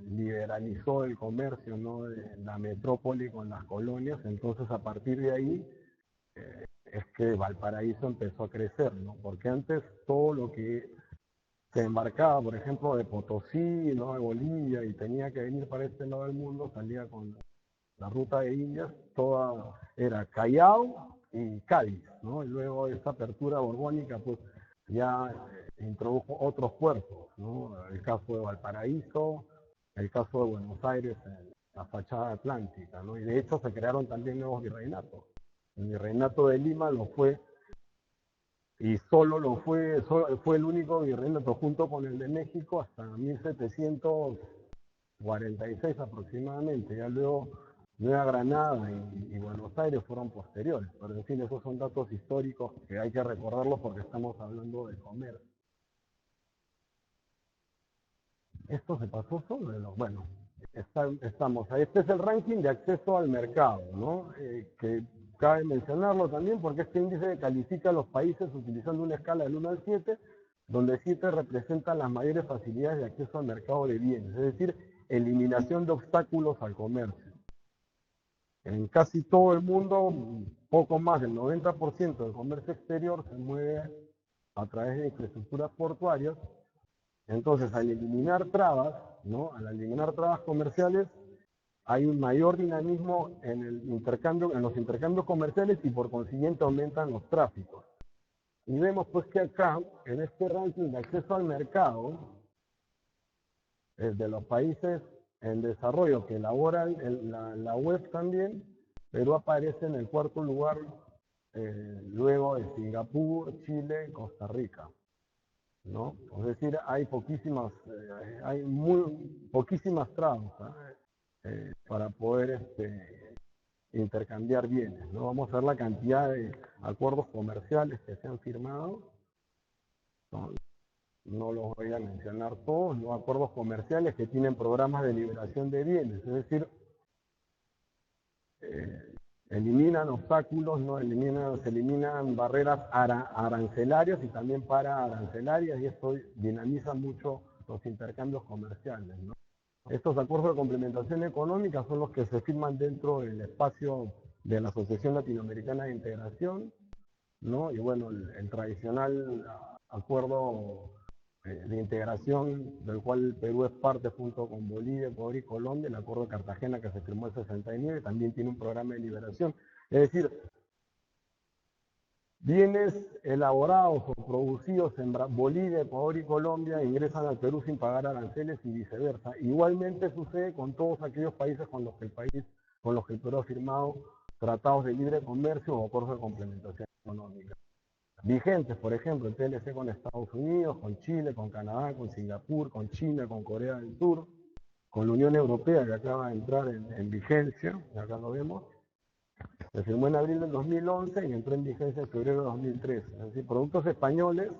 Speaker 2: liberalizó el comercio, ¿no? De la metrópoli con las colonias. Entonces, a partir de ahí es que Valparaíso empezó a crecer, ¿no? Porque antes todo lo que se embarcaba, por ejemplo, de Potosí, ¿no? De Bolivia, y tenía que venir para este lado del mundo, salía con la ruta de Indias, toda era Callao y Cádiz, ¿no? Y luego esta apertura borbónica, pues ya introdujo otros puertos, ¿no? El caso de Valparaíso, el caso de Buenos Aires, en la fachada atlántica, ¿no? Y de hecho se crearon también nuevos virreinatos. El virreinato de Lima lo fue, y fue el único virreinato junto con el de México hasta 1746 aproximadamente. Ya luego Nueva Granada y Buenos Aires fueron posteriores. Pero en fin, esos son datos históricos que hay que recordarlos porque estamos hablando de comercio. Esto se pasó sobre lo... Bueno, estamos ahí. Este es el ranking de acceso al mercado, ¿no? Que cabe mencionarlo también porque este índice califica a los países utilizando una escala del 1 al 7, donde 7 representa las mayores facilidades de acceso al mercado de bienes, es decir, eliminación de obstáculos al comercio. En casi todo el mundo, poco más del 90% del comercio exterior se mueve a través de infraestructuras portuarias. Entonces, al eliminar trabas, ¿no? Al eliminar trabas comerciales, hay un mayor dinamismo en los intercambios comerciales y por consiguiente aumentan los tráficos. Y vemos pues que acá, en este ranking de acceso al mercado, de los países en desarrollo que elaboran la web también, Perú aparece en el cuarto lugar, luego de Singapur, Chile, Costa Rica, ¿no? Es decir, hay muy poquísimas trabas, para poder intercambiar bienes, ¿no? Vamos a ver la cantidad de acuerdos comerciales que se han firmado. No los voy a mencionar todos, ¿no? Acuerdos comerciales que tienen programas de liberación de bienes, es decir, eliminan obstáculos, ¿no? Se eliminan barreras arancelarias y también pararancelarias, y esto dinamiza mucho los intercambios comerciales, ¿no? Estos acuerdos de complementación económica son los que se firman dentro del espacio de la Asociación Latinoamericana de Integración, ¿no? Y bueno, el tradicional acuerdo de integración del cual el Perú es parte junto con Bolivia, Ecuador y Colombia, el acuerdo de Cartagena que se firmó en 69, también tiene un programa de liberación. Es decir, bienes elaborados o producidos en Bolivia, Ecuador y Colombia ingresan al Perú sin pagar aranceles y viceversa. Igualmente sucede con todos aquellos países con los que el Perú ha firmado tratados de libre comercio o acuerdos de complementación económica. Vigentes, por ejemplo, el TLC con Estados Unidos, con Chile, con Canadá, con Singapur, con China, con Corea del Sur, con la Unión Europea que acaba de entrar en vigencia, acá lo vemos. Se firmó en abril del 2011 y entró en vigencia en febrero de 2013. Es decir, productos españoles,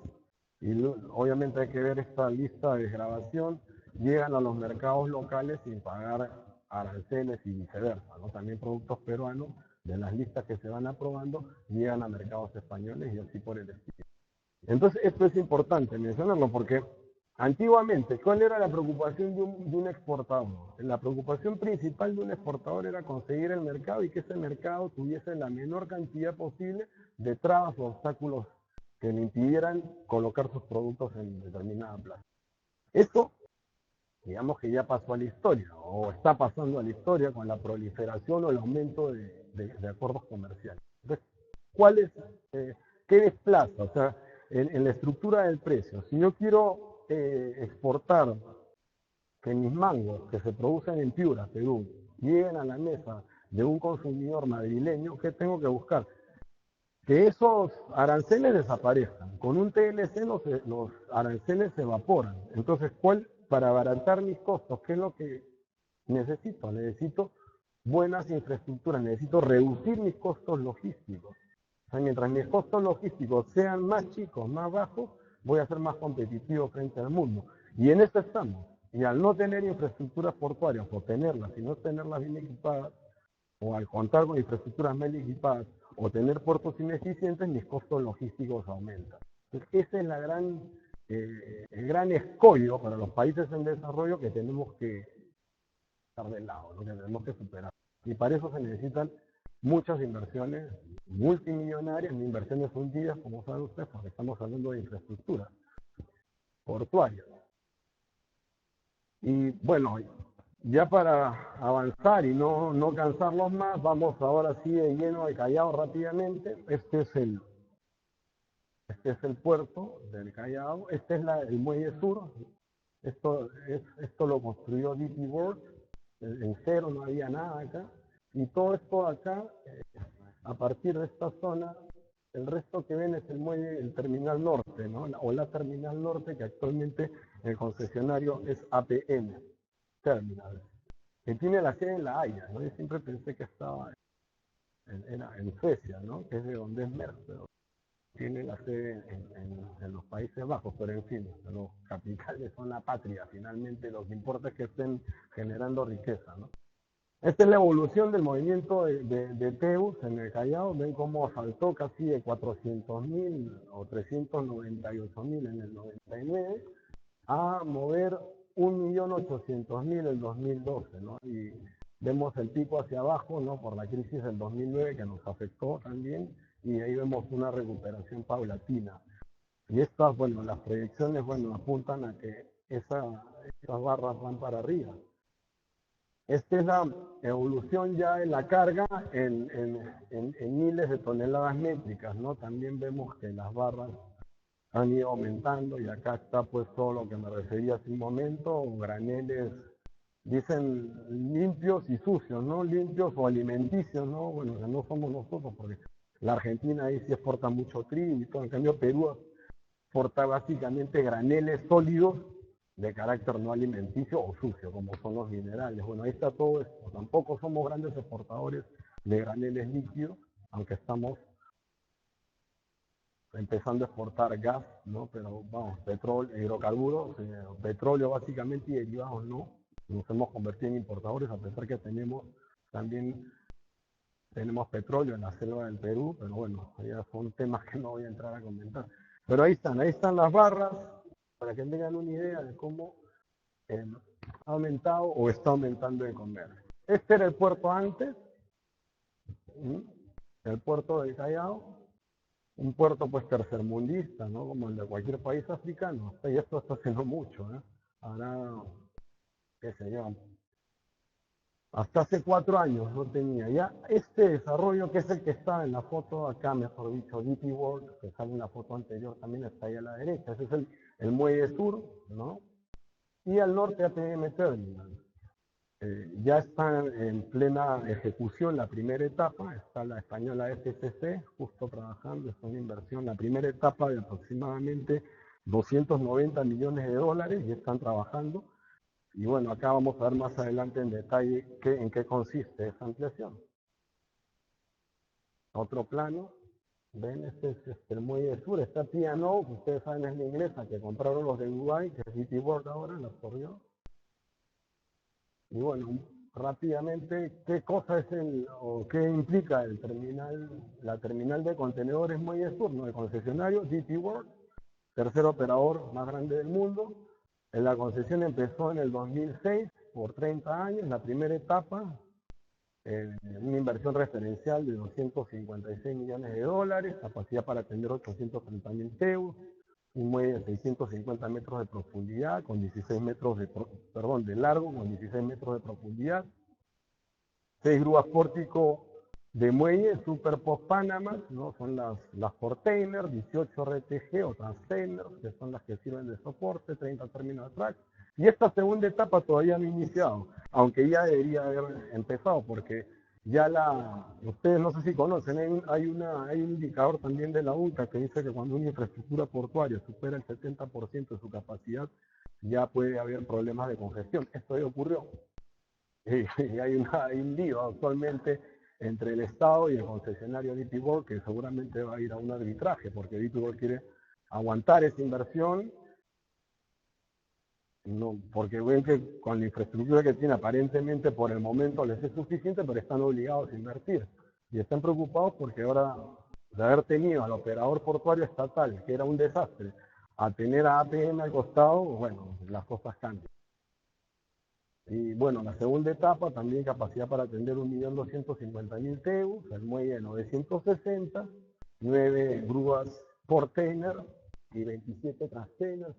Speaker 2: y obviamente hay que ver esta lista de desgravación, llegan a los mercados locales sin pagar aranceles y viceversa, ¿no? También productos peruanos, de las listas que se van aprobando, llegan a mercados españoles y así por el estilo. Entonces, esto es importante mencionarlo porque Antiguamente, ¿cuál era la preocupación de un exportador? La preocupación principal de un exportador era conseguir el mercado y que ese mercado tuviese la menor cantidad posible de trabas o obstáculos que le impidieran colocar sus productos en determinada plaza. Esto, digamos que ya pasó a la historia, o está pasando a la historia con la proliferación o el aumento de acuerdos comerciales. Entonces, ¿qué desplaza? O sea, en la estructura del precio, si yo quiero exportar que mis mangos que se producen en Piura, Perú, lleguen a la mesa de un consumidor madrileño, ¿qué tengo que buscar? Que esos aranceles desaparezcan. Con un TLC los aranceles se evaporan. Entonces, para abaratar mis costos, ¿qué es lo que necesito? Necesito buenas infraestructuras, necesito reducir mis costos logísticos. O sea, mientras mis costos logísticos sean más chicos, más bajos, voy a ser más competitivo frente al mundo. Y en eso estamos. Y al no tener infraestructuras portuarias, o tenerlas y no tenerlas bien equipadas, o al contar con infraestructuras mal equipadas, o tener puertos ineficientes, mis costos logísticos aumentan. Entonces, ese es el gran escollo para los países en desarrollo que tenemos que estar de lado, ¿no? Que tenemos que superar. Y para eso se necesitan muchas inversiones multimillonarias, inversiones hundidas, como saben ustedes, porque estamos hablando de infraestructura portuaria. Y bueno, ya para avanzar y no cansarlos más, vamos ahora sí de lleno al Callao rápidamente. Este es el puerto del Callao, este es el muelle sur. Esto lo construyó DP World, en cero, no había nada acá. Y todo esto acá, a partir de esta zona, el resto que ven es el muelle, el terminal norte, ¿no? O la terminal norte, que actualmente el concesionario es APM Terminal, que tiene la sede en La Haya, ¿no? Yo siempre pensé que estaba en Suecia, ¿no? Que es de donde es Merck, pero tiene la sede en los Países Bajos, pero en fin, los capitales son la patria, finalmente lo que importa es que estén generando riqueza, ¿no? Esta es la evolución del movimiento de Teus en el Callao. Ven cómo saltó casi de 400.000 o 398.000 en el 99 a mover 1.800.000 en el 2012, ¿no? Y vemos el pico hacia abajo, ¿no? Por la crisis del 2009 que nos afectó también, y ahí vemos una recuperación paulatina. Y estas, bueno, las proyecciones, bueno, apuntan a que esas barras van para arriba. Esta es la evolución ya en la carga en miles de toneladas métricas, ¿no? También vemos que las barras han ido aumentando y acá está pues todo lo que me refería hace un momento, graneles, dicen limpios y sucios, ¿no? Limpios o alimenticios, ¿no? Bueno, que no somos nosotros, porque la Argentina ahí sí exporta mucho trigo y todo, en cambio Perú exporta básicamente graneles sólidos de carácter no alimenticio o sucio, como son los minerales. Bueno, ahí está todo esto. Tampoco somos grandes exportadores de graneles líquidos, aunque estamos empezando a exportar gas, ¿no? Pero vamos, petróleo, hidrocarburos, petróleo básicamente y derivados no. Nos hemos convertido en importadores, a pesar que también tenemos petróleo en la selva del Perú, pero bueno, ya son temas que no voy a entrar a comentar. Pero ahí están las barras, para que tengan una idea de cómo ha aumentado o está aumentando el comercio. Este era el puerto antes, el puerto del Callao, un puerto pues tercermundista, ¿no? Como el de cualquier país africano. Y esto está haciendo mucho, ¿eh? Ahora, qué sé yo, hasta hace 4 años no tenía. Ya este desarrollo, que es el que está en la foto acá, mejor dicho, DP World, que sale en la foto anterior, también está ahí a la derecha. Ese es el muelle sur, ¿no? Y al norte APM Terminal. Ya está en plena ejecución la primera etapa, está la española FCC justo trabajando, es una inversión, la primera etapa de aproximadamente 290 millones de dólares y están trabajando. Y bueno, acá vamos a ver más adelante en detalle en qué consiste esa ampliación. Otro plano, ven, este es el muelle sur, está P&O, que ustedes saben es la inglesa, que compraron los de Dubai, que es DP World ahora, la absorbió. Y bueno, rápidamente, ¿qué cosa es o qué implica la terminal de contenedores Muelle Sur, ¿no? El concesionario DP World, tercer operador más grande del mundo, La concesión empezó en el 2006 por 30 años, la primera etapa, una inversión referencial de 256 millones de dólares, capacidad para atender 830.000 TEU, un muelle de 650 metros de profundidad, con 16 metros de largo, con 16 metros de profundidad, 6 grúas pórtico de muelle, Super Post Panama, ¿no? Son las portainers, 18 RTG o transtainers, que son las que sirven de soporte, 30 terminal tracks. Y esta segunda etapa todavía no ha iniciado, aunque ya debería haber empezado, porque ya ustedes no sé si conocen, hay un indicador también de la UNCA que dice que cuando una infraestructura portuaria supera el 70% de su capacidad, ya puede haber problemas de congestión. Esto ya ocurrió. Y hay un lío actualmente entre el Estado y el concesionario DP World, que seguramente va a ir a un arbitraje, porque DP World quiere aguantar esa inversión, no, porque ven que con la infraestructura que tiene aparentemente por el momento les es suficiente, pero están obligados a invertir. Y están preocupados porque ahora, de haber tenido al operador portuario estatal, que era un desastre, a tener a APM al costado, bueno, las cosas cambian. Y bueno, la segunda etapa también capacidad para atender 1.250.000 TEU, el muelle de 960, 9 grúas portainer y 27 transtainers.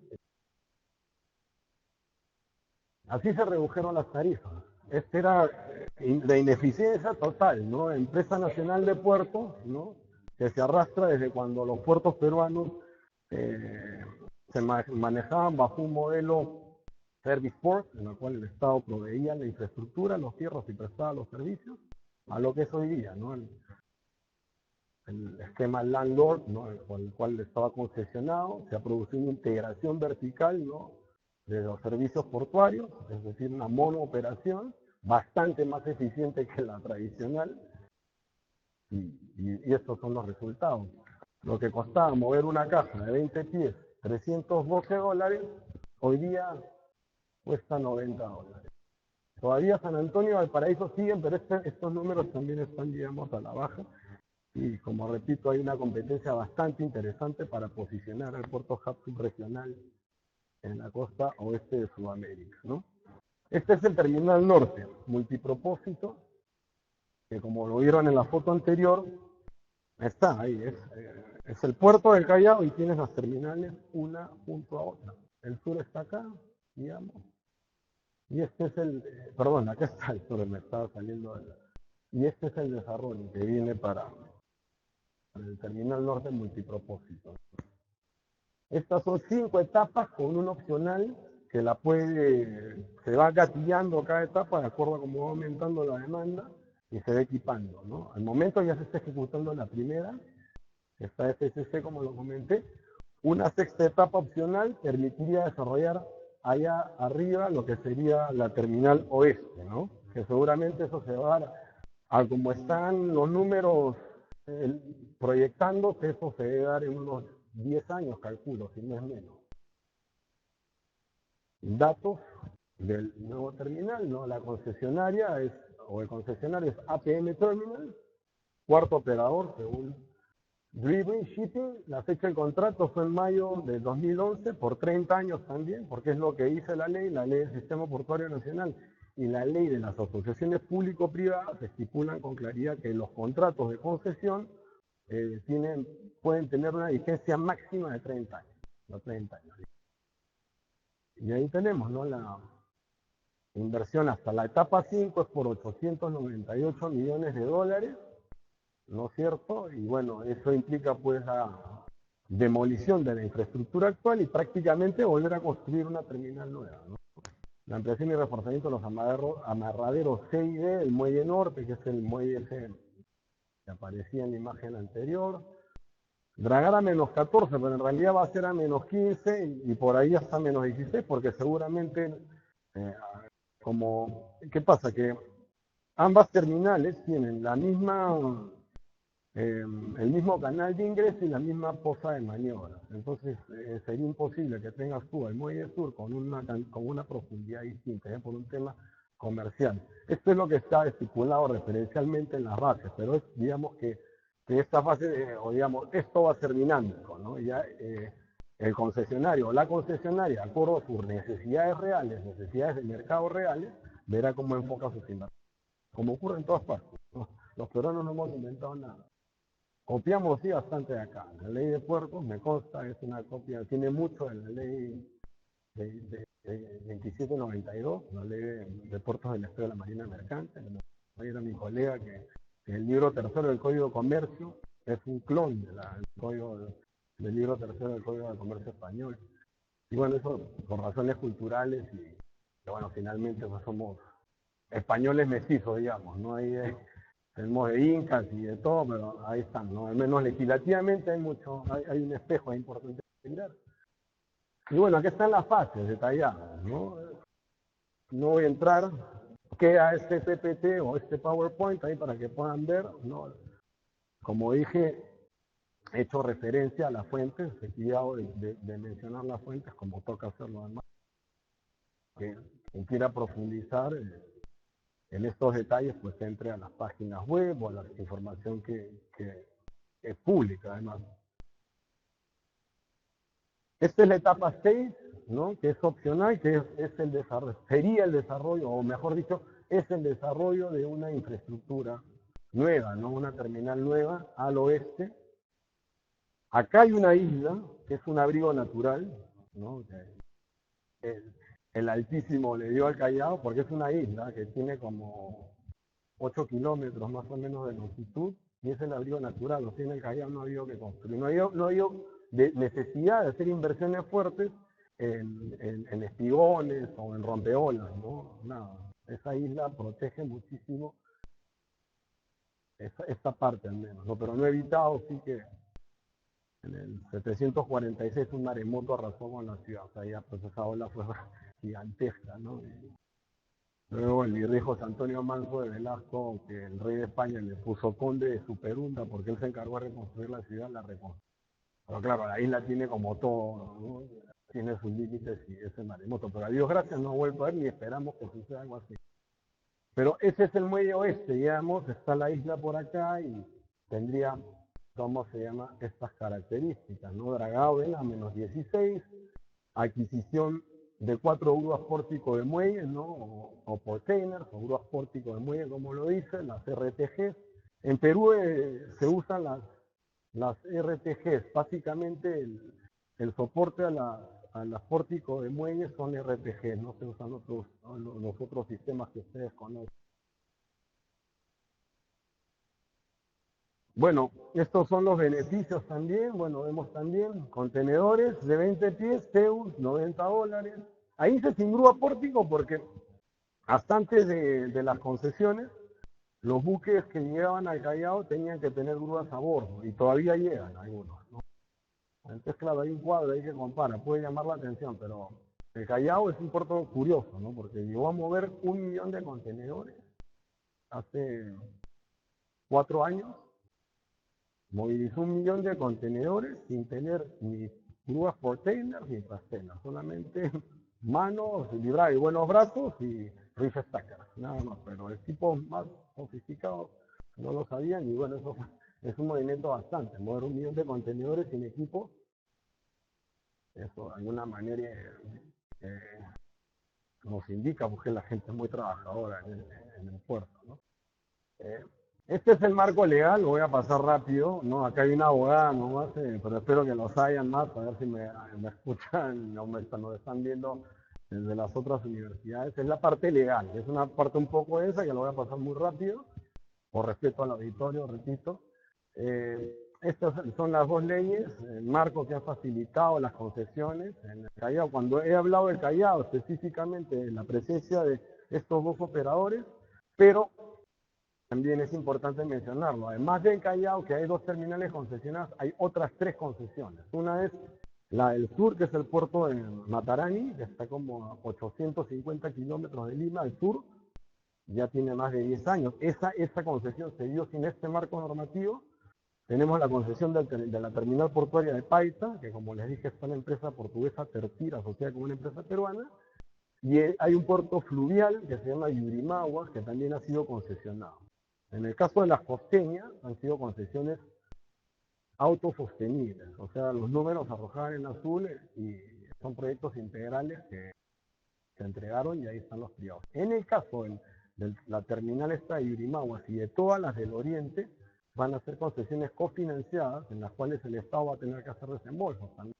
Speaker 2: Así se redujeron las tarifas. Esta era de ineficiencia total, ¿no? Empresa Nacional de Puertos, ¿no? Que se arrastra desde cuando los puertos peruanos se manejaban bajo un modelo Service Port, en el cual el Estado proveía la infraestructura, los fierros y prestaba los servicios, a lo que es hoy día, ¿no? El esquema landlord, ¿no? Con el cual estaba concesionado, se ha producido una integración vertical, ¿no? De los servicios portuarios, es decir, una monooperación bastante más eficiente que la tradicional, y estos son los resultados. Lo que costaba mover una caja de 20 pies, $312, hoy día cuesta $90. Todavía San Antonio y Valparaíso siguen, pero estos números también están, digamos, a la baja. Y como repito, hay una competencia bastante interesante para posicionar al puerto hub subregional en la costa oeste de Sudamérica, ¿no? Este es el terminal norte, multipropósito, que como lo vieron en la foto anterior, está ahí, es el puerto del Callao y tienes las terminales una junto a otra. El sur está acá, digamos, y este es perdón, acá está el sur, me estaba saliendo y este es el desarrollo que viene para el terminal norte multipropósito. Estas son 5 etapas con un opcional que se va gatillando cada etapa de acuerdo a cómo va aumentando la demanda y se va equipando, ¿no? Al momento ya se está ejecutando la primera, esta FCC como lo comenté. Una sexta etapa opcional permitiría desarrollar allá arriba lo que sería la terminal oeste, ¿no? Que seguramente eso se va a dar a como están los números proyectándose, eso se debe dar en unos 10 años, calculo, si no es menos. Datos del nuevo terminal, ¿no? La concesionaria el concesionario es APM Terminal, cuarto operador según Driven Shipping. La fecha del contrato fue en mayo de 2011 por 30 años también, porque es lo que dice la ley del Sistema Portuario Nacional y la ley de las asociaciones público-privadas estipulan con claridad que los contratos de concesión pueden tener una vigencia máxima de 30 años, no 30 años. Y ahí tenemos, ¿no? La inversión hasta la etapa 5 es por 898 millones de dólares, ¿no es cierto? Y bueno, eso implica pues la demolición de la infraestructura actual y prácticamente volver a construir una terminal nueva, ¿no? La ampliación y reforzamiento de los amarraderos C y D, el muelle norte, que es el muelle ese que aparecía en la imagen anterior. Dragar a menos 14, pero en realidad va a ser a menos 15 y por ahí hasta menos 16, porque seguramente, ¿qué pasa? Que ambas terminales tienen el mismo canal de ingreso y la misma posa de maniobra. Entonces, sería imposible que tengas tú el muelle sur con una profundidad distinta, por un tema comercial. Esto es lo que está estipulado referencialmente en las bases, pero digamos que esta fase, esto va a ser dinámico, ¿no? Ya el concesionario o la concesionaria, de acuerdo a sus necesidades reales, necesidades de mercado reales, verá cómo enfoca sus inversiones. Como ocurre en todas partes, ¿no? Los peruanos no hemos inventado nada. Copiamos sí bastante de acá. La ley de puertos, me consta, es una copia, tiene mucho de la ley de 2792, la ley de puertos del Estado de la Marina Mercante. Ahí era mi colega que el libro tercero del Código de Comercio es un clon del libro tercero del Código de Comercio español. Y bueno, eso por razones culturales y bueno, finalmente pues, somos españoles mestizos, digamos, ¿no? Ahí tenemos de incas y de todo, pero ahí están, ¿no? Al menos legislativamente hay un espejo ahí importante que mirar. Y bueno, aquí están las fases detalladas, ¿no? No voy a entrar, queda este PPT o este PowerPoint ahí para que puedan ver, ¿no? Como dije, he hecho referencia a las fuentes, he cuidado de mencionar las fuentes como toca hacerlo además. Quien quiera profundizar en estos detalles, pues entre a las páginas web o a la información que es pública además. Esta es la etapa 6, ¿no? Que es opcional, que es el desarrollo, sería el desarrollo, o mejor dicho, es el desarrollo de una infraestructura nueva, ¿no? Una terminal nueva al oeste. Acá hay una isla, que es un abrigo natural, ¿no? El Altísimo le dio al Callao, porque es una isla que tiene como 8 kilómetros más o menos de longitud, y es el abrigo natural, no tiene el Callao, no ha habido que construir, no ha habido de necesidad de hacer inversiones fuertes en espigones o en rompeolas, ¿no? Nada. Esa isla protege muchísimo esta parte al menos, ¿no? Pero no ha evitado, sí que en el 746 un maremoto arrasó con la ciudad, o sea, ya pues esa ola fue gigantesca, ¿no? Luego el virrey José Antonio Manso de Velasco, que el rey de España le puso conde de Superunda porque él se encargó de reconstruir la ciudad, la reconstruyó. Pero claro, la isla tiene como todo, ¿no? Tiene sus límites y ese maremoto. Pero a Dios gracias no ha vuelto a ver ni esperamos que suceda algo así. Pero ese es el muelle oeste, digamos, está la isla por acá y tendría, ¿cómo se llama? Estas características, ¿no? Dragado de la -16, adquisición de 4 grúas pórtico de muelle, ¿no? O portainers, o grúas pórtico de muelle, como lo dicen, las RTGs. En Perú se usan las RTGs, básicamente el soporte a las pórticos de muelles son RTGs, no se usan los otros sistemas que ustedes conocen. Bueno, estos son los beneficios también. Bueno, vemos también contenedores de 20 pies, TEUs, $90. Ahí se sin grúa pórtico porque hasta antes de las concesiones, los buques que llegaban al Callao tenían que tener grúas a bordo y todavía llegan algunos, ¿no? Entonces, claro, hay un cuadro ahí que compara, puede llamar la atención, pero el Callao es un puerto curioso, ¿no? Porque llegó a mover 1 millón de contenedores hace 4 años. Movilizó 1 millón de contenedores sin tener ni grúas portainers ni trastelas, solamente manos, libradas y buenos brazos y reef stackers, nada más. Pero el tipo más sofisticado no lo sabían y bueno, eso es un movimiento bastante. Mover 1 millón de contenedores sin equipo, eso de alguna manera nos indica porque la gente es muy trabajadora en el puerto, ¿no? Este es el marco legal, lo voy a pasar rápido, ¿no? Acá hay una abogada nomás, pero espero que los hayan más, a ver si me escuchan o nos están viendo desde las otras universidades. Es la parte legal, es una parte un poco esa que lo voy a pasar muy rápido, por respeto al auditorio, repito. Estas son las 2 leyes, el marco que ha facilitado las concesiones en el Callao. Cuando he hablado del Callao, específicamente la presencia de estos 2 operadores, pero también es importante mencionarlo. Además del Callao, que hay 2 terminales concesionadas, hay otras 3 concesiones. Una es la del sur, que es el puerto de Matarani, que está como a 850 kilómetros de Lima, al sur, ya tiene más de 10 años. Esa concesión se dio sin este marco normativo. Tenemos la concesión de la terminal portuaria de Paita, que como les dije está la empresa portuguesa Tertira, asociada con una empresa peruana, y hay un puerto fluvial que se llama Yurimaguas, que también ha sido concesionado. En el caso de las costeñas, han sido concesiones autosostenibles. O sea, los números arrojados en azul y son proyectos integrales que se entregaron y ahí están los privados. En el caso de la terminal esta de Yurimaguas y de todas las del Oriente, van a ser concesiones cofinanciadas en las cuales el Estado va a tener que hacer desembolsos también,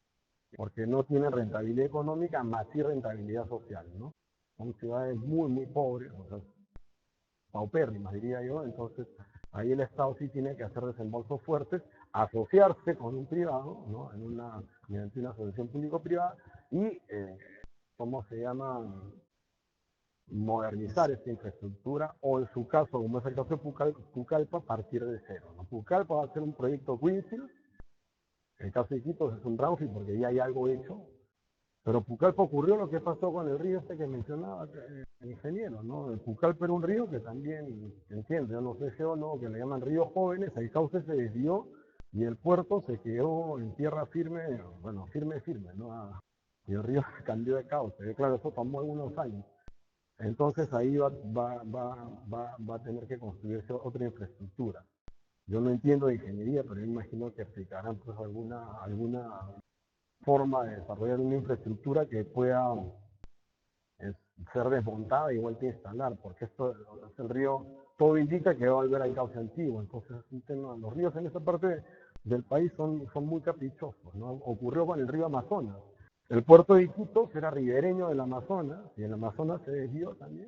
Speaker 2: porque no tienen rentabilidad económica más sí rentabilidad social, ¿no? Son ciudades muy, muy pobres, o sea, paupérrimas, diría yo. Entonces ahí el Estado sí tiene que hacer desembolsos fuertes, asociarse con un privado, ¿no? Mediante una asociación público-privada y, ¿cómo se llama? Modernizar esta infraestructura, o en su caso, como es el caso de Pucallpa, partir de cero, ¿no? Pucallpa va a ser un proyecto Greenfield, el caso de Iquitos es un brownfield porque ya hay algo hecho, pero Pucallpa ocurrió lo que pasó con el río este que mencionaba el ingeniero, ¿no? El Pucallpa era un río que también, entiende, yo no sé si o no, que le llaman ríos jóvenes, el cauce se desvió y el puerto se quedó en tierra firme, bueno, firme, ¿no? Y el río cambió de cauce, claro, eso tomó algunos años. Entonces ahí va a tener que construirse otra infraestructura. Yo no entiendo de ingeniería, pero yo imagino que aplicarán pues alguna forma de desarrollar una infraestructura que pueda ser desmontada y vuelta a instalar, porque esto es el río, todo indica que va a volver al cauce antiguo. Entonces es un tema, los ríos en esta parte del país son muy caprichosos, ¿no? Ocurrió con el río Amazonas. El puerto de Iquitos era ribereño del Amazonas y el Amazonas se desvió también.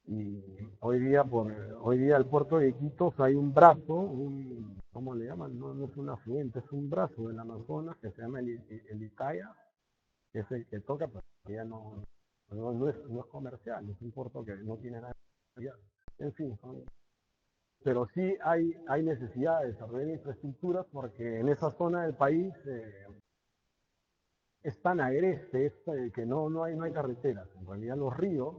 Speaker 2: Y hoy día el puerto de Iquitos hay un brazo, ¿cómo le llaman? No es un afluente, es un brazo del Amazonas que se llama el Icaya, que es el que toca, pero ya no es comercial, es un puerto que no tiene nada comercial. En fin, pero sí hay necesidad de desarrollar infraestructuras porque en esa zona del país es tan agreste que no hay carreteras. En realidad los ríos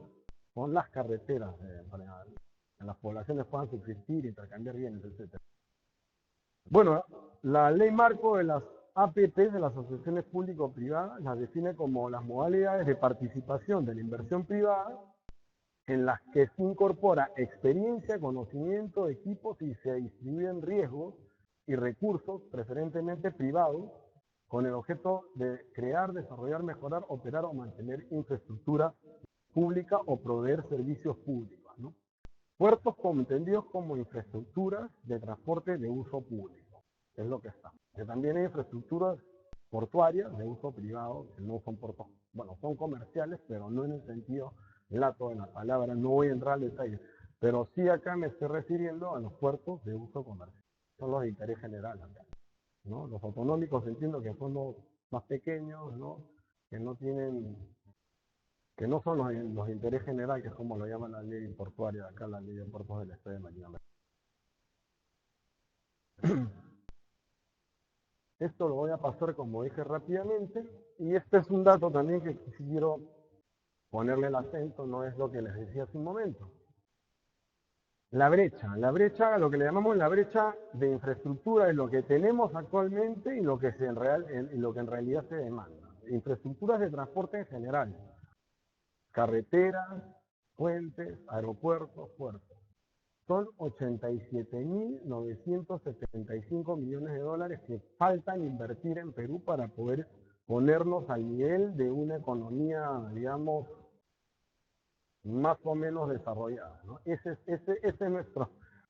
Speaker 2: son las carreteras para que las poblaciones puedan subsistir, intercambiar bienes, etc. Bueno, la ley marco de las APP, de las asociaciones público-privadas, las define como las modalidades de participación de la inversión privada en las que se incorpora experiencia, conocimiento, equipos y se distribuyen riesgos y recursos, preferentemente privados, con el objeto de crear, desarrollar, mejorar, operar o mantener infraestructura pública o proveer servicios públicos, ¿no? Puertos entendidos como infraestructuras de transporte de uso público, es lo que está. Que también hay infraestructuras portuarias de uso privado, que no son puertos, bueno, son comerciales, pero no en el sentido lato de la palabra, no voy a entrar al detalle, pero sí acá me estoy refiriendo a los puertos de uso comercial, son los de interés general acá, ¿no? Los autonómicos entiendo que son los más pequeños, ¿no? Que no son los de interés general, que es como lo llaman la ley portuaria, acá la ley de puertos del Estado de Manila. Esto lo voy a pasar, como dije, rápidamente, y este es un dato también que quiero ponerle el acento, no es lo que les decía hace un momento. La brecha, lo que le llamamos la brecha de infraestructura es lo que tenemos actualmente y lo que en realidad se demanda. Infraestructuras de transporte en general, carreteras, puentes, aeropuertos, puertos. Son 87.975 millones de dólares que faltan invertir en Perú para poder ponernos al nivel de una economía, digamos, más o menos desarrollada, ¿no? Ese es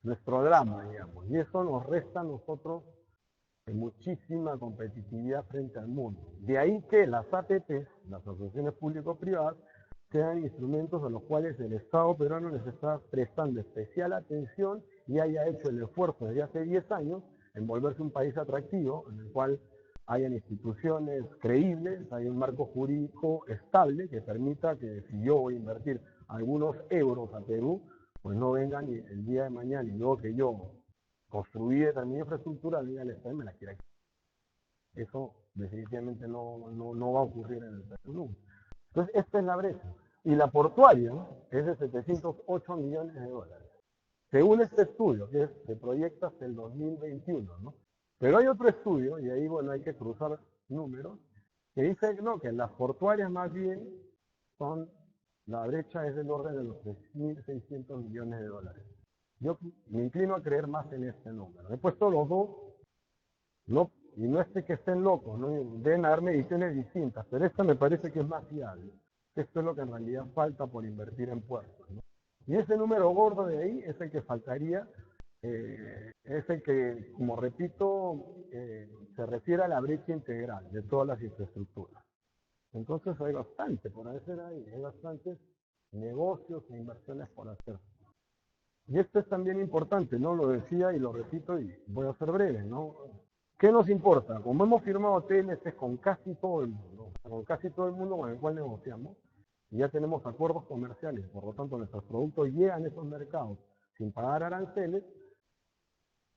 Speaker 2: nuestro drama, digamos, y eso nos resta a nosotros muchísima competitividad frente al mundo. De ahí que las APP, las asociaciones público-privadas, sean instrumentos a los cuales el Estado peruano les está prestando especial atención y haya hecho el esfuerzo desde hace 10 años en volverse un país atractivo, en el cual hayan instituciones creíbles, hay un marco jurídico estable que permita que si yo voy a invertir algunos euros a Perú, pues no vengan el día de mañana y luego que yo construí determinada infraestructura, venga el Estado y me la quiera quitar. Eso definitivamente no va a ocurrir en el Perú. Entonces, esta es la brecha. Y la portuaria, ¿no?, es de 708 millones de dólares. Según este estudio, que se proyecta hasta el 2021, ¿no? Pero hay otro estudio, y ahí, bueno, hay que cruzar números, que dice no, que las portuarias más bien la brecha es del orden de los 3.600 millones de dólares. Yo me inclino a creer más en este número. He puesto los dos No, y no es que estén locos, ¿no? Deben haber mediciones distintas, pero esta me parece que es más fiable. Esto es lo que en realidad falta por invertir en puertos, ¿no? Y ese número gordo de ahí es el que faltaría, es el que, como repito, se refiere a la brecha integral de todas las infraestructuras. Entonces hay bastante por hacer ahí, hay bastantes negocios e inversiones por hacer. Y esto es también importante, ¿no? Lo decía y lo repito y voy a ser breve, ¿no? ¿Qué nos importa? Como hemos firmado TLCs con casi todo el mundo, con casi todo el mundo con el cual negociamos, y ya tenemos acuerdos comerciales, por lo tanto nuestros productos llegan a esos mercados sin pagar aranceles,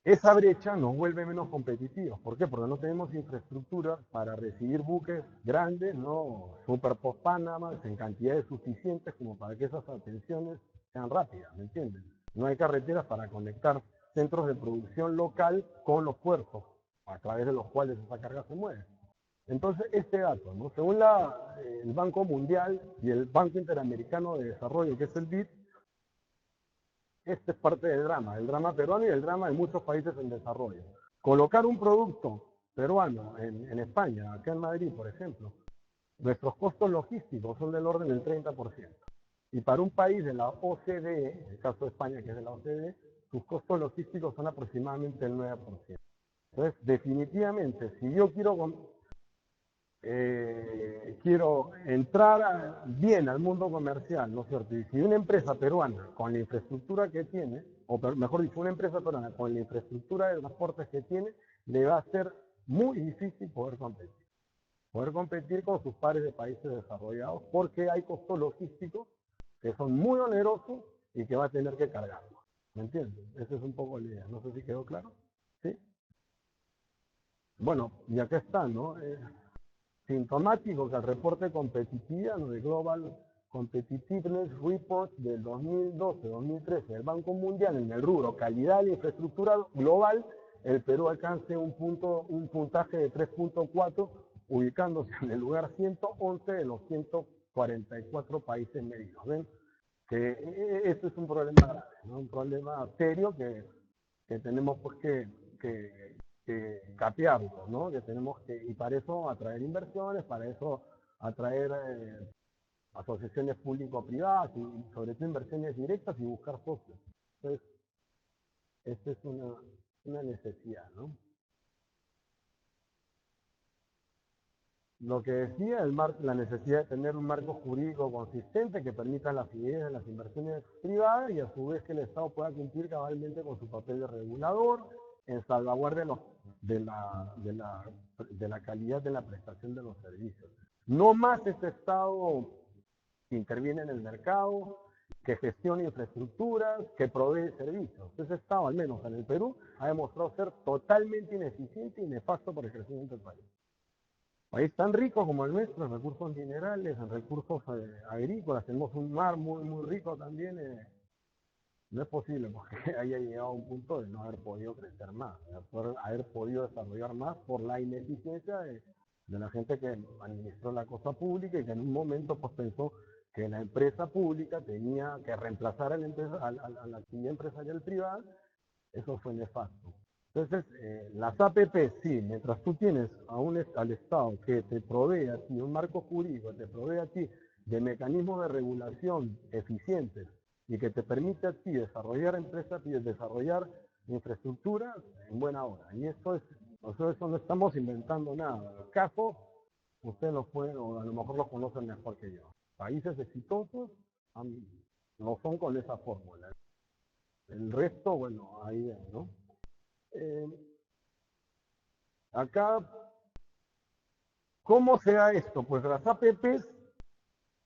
Speaker 2: esa brecha nos vuelve menos competitivos. ¿Por qué? Porque no tenemos infraestructura para recibir buques grandes, ¿no? Super post Panama, en cantidades suficientes como para que esas atenciones sean rápidas, ¿me entienden? No hay carreteras para conectar centros de producción local con los puertos, a través de los cuales esa carga se mueve. Entonces, este dato, ¿no? Según el Banco Mundial y el Banco Interamericano de Desarrollo, que es el BID, este es parte del drama peruano y el drama de muchos países en desarrollo. Colocar un producto peruano en España, acá en Madrid, por ejemplo, nuestros costos logísticos son del orden del 30%. Y para un país de la OCDE, en el caso de España, que es de la OCDE, sus costos logísticos son aproximadamente el 9%. Entonces, definitivamente, si yo quiero entrar bien al mundo comercial, ¿no es cierto? Y si una empresa peruana con la infraestructura que tiene, o mejor dicho, una empresa peruana con la infraestructura de transportes que tiene, le va a ser muy difícil poder competir. Poder competir con sus pares de países desarrollados porque hay costos logísticos que son muy onerosos y que va a tener que cargarlos. ¿Me entiendes? Esa es un poco la idea. No sé si quedó claro. ¿Sí? Bueno, y acá está, ¿no? Sintomático que el reporte competitividad, ¿no? De Global Competitiveness Report del 2012-2013 del Banco Mundial en el rubro calidad de infraestructura global, el Perú alcance un puntaje de 3.4, ubicándose en el lugar 111 de los 144 países medidos. ¿Ven? Que esto es un problema grave, ¿no? Un problema serio que tenemos pues que capearlo, ¿no? Que tenemos que, y para eso atraer inversiones, para eso atraer asociaciones público-privadas y sobre todo inversiones directas y buscar socios. Entonces, esta es una necesidad, ¿no? Lo que decía, la necesidad de tener un marco jurídico consistente que permita la fluidez de las inversiones privadas y a su vez que el Estado pueda cumplir cabalmente con su papel de regulador en salvaguardia de la calidad de la prestación de los servicios. No más este Estado que interviene en el mercado, que gestiona infraestructuras, que provee servicios. Ese Estado, al menos en el Perú, ha demostrado ser totalmente ineficiente y nefasto para el crecimiento del país. País tan rico como el nuestro, en recursos minerales, en recursos agrícolas, tenemos un mar muy, muy rico también. No es posible porque haya llegado a un punto de no haber podido crecer más, de haber podido desarrollar más por la ineficiencia de la gente que administró la cosa pública y que en un momento pues pensó que la empresa pública tenía que reemplazar a la actividad empresarial privada. Eso fue nefasto. Entonces, las APP, sí, mientras tú tienes al Estado que te provee a ti un marco jurídico, te provee a ti de mecanismos de regulación eficientes y que te permite a ti desarrollar empresas y desarrollar infraestructura, en buena hora. Y nosotros no estamos inventando nada. Los casos, ustedes los pueden, o a lo mejor los conocen mejor que yo. Países exitosos no son con esa fórmula. El resto, bueno, ahí, ¿no? Acá, ¿cómo se da esto? Pues las APPs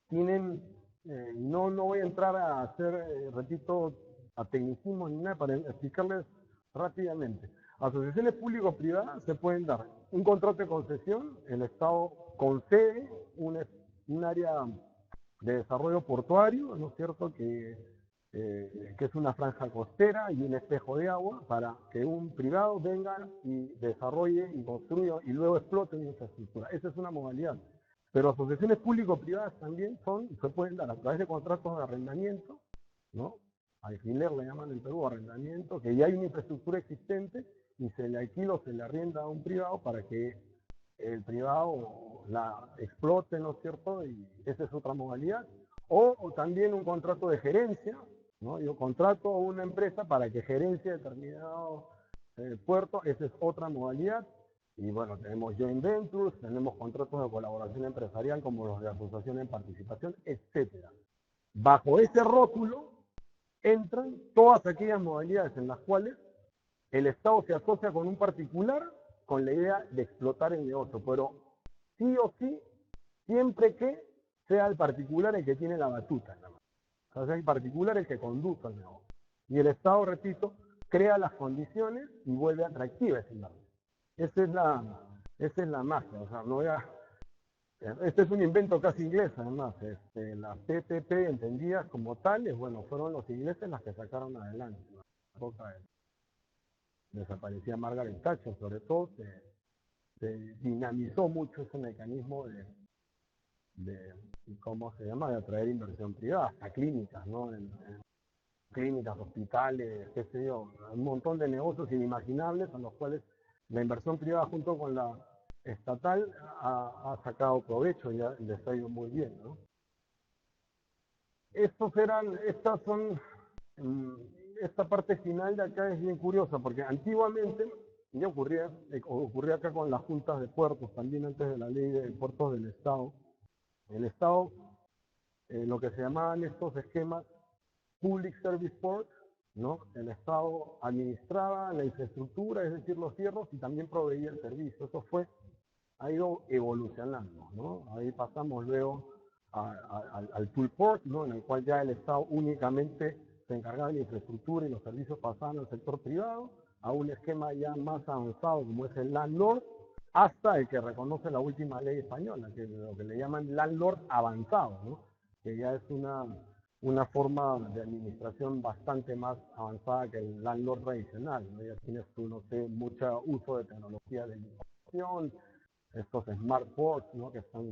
Speaker 2: tienen, no voy a entrar a hacer, repito, a tecnicismo ni nada para explicarles rápidamente. Asociaciones público-privadas se pueden dar un contrato de concesión, el Estado concede un área de desarrollo portuario, ¿no es cierto?, que es una franja costera y un espejo de agua para que un privado venga y desarrolle y construya y luego explote una infraestructura. Esa es una modalidad. Pero asociaciones público-privadas también se pueden dar a través de contratos de arrendamiento, ¿no? Alquiler le llaman en Perú, arrendamiento, que ya hay una infraestructura existente y se le alquila o se le arrienda a un privado para que el privado la explote, ¿no es cierto? Y esa es otra modalidad. O también un contrato de gerencia, ¿no? Yo contrato a una empresa para que gerencie determinado puerto, esa es otra modalidad. Y bueno, tenemos joint ventures, tenemos contratos de colaboración empresarial como los de asociación en participación, etcétera. Bajo ese rótulo entran todas aquellas modalidades en las cuales el Estado se asocia con un particular con la idea de explotar el negocio, pero sí o sí, siempre que sea el particular el que tiene la batuta en la mano. O sea, el particular el que conduce el negocio. Y el Estado, repito, crea las condiciones y vuelve atractiva ese negocio. Esa es la magia. O sea, no voy a... Este es un invento casi inglés, además. Las PPP entendidas como tales, bueno, fueron los ingleses las que sacaron adelante. En la época desaparecía Margaret Thatcher, sobre todo, se dinamizó mucho ese mecanismo de ¿cómo se llama?, de atraer inversión privada, hasta clínicas, ¿no? En clínicas, hospitales, qué sé yo, un montón de negocios inimaginables a los cuales la inversión privada junto con la estatal ha sacado provecho y les ha ido muy bien, ¿no? Esta parte final de acá es bien curiosa, porque antiguamente, ya ocurría acá con las juntas de puertos, también antes de la ley de puertos del Estado, el Estado, lo que se llamaban estos esquemas Public Service Port, ¿no? El Estado administraba la infraestructura, es decir, los cierros, y también proveía el servicio. Eso ha ido evolucionando, ¿no? Ahí pasamos luego al Tool Port, ¿no? En el cual ya el Estado únicamente se encargaba de la infraestructura y los servicios pasaban al sector privado, a un esquema ya más avanzado como es el Landlord, hasta el que reconoce la última ley española, que es lo que le llaman Landlord avanzado, ¿no? Que ya es una forma de administración bastante más avanzada que el landlord tradicional, ¿no? Ya tienes tú, no sé, mucho uso de tecnología de información, estos smart ports, ¿no? Que están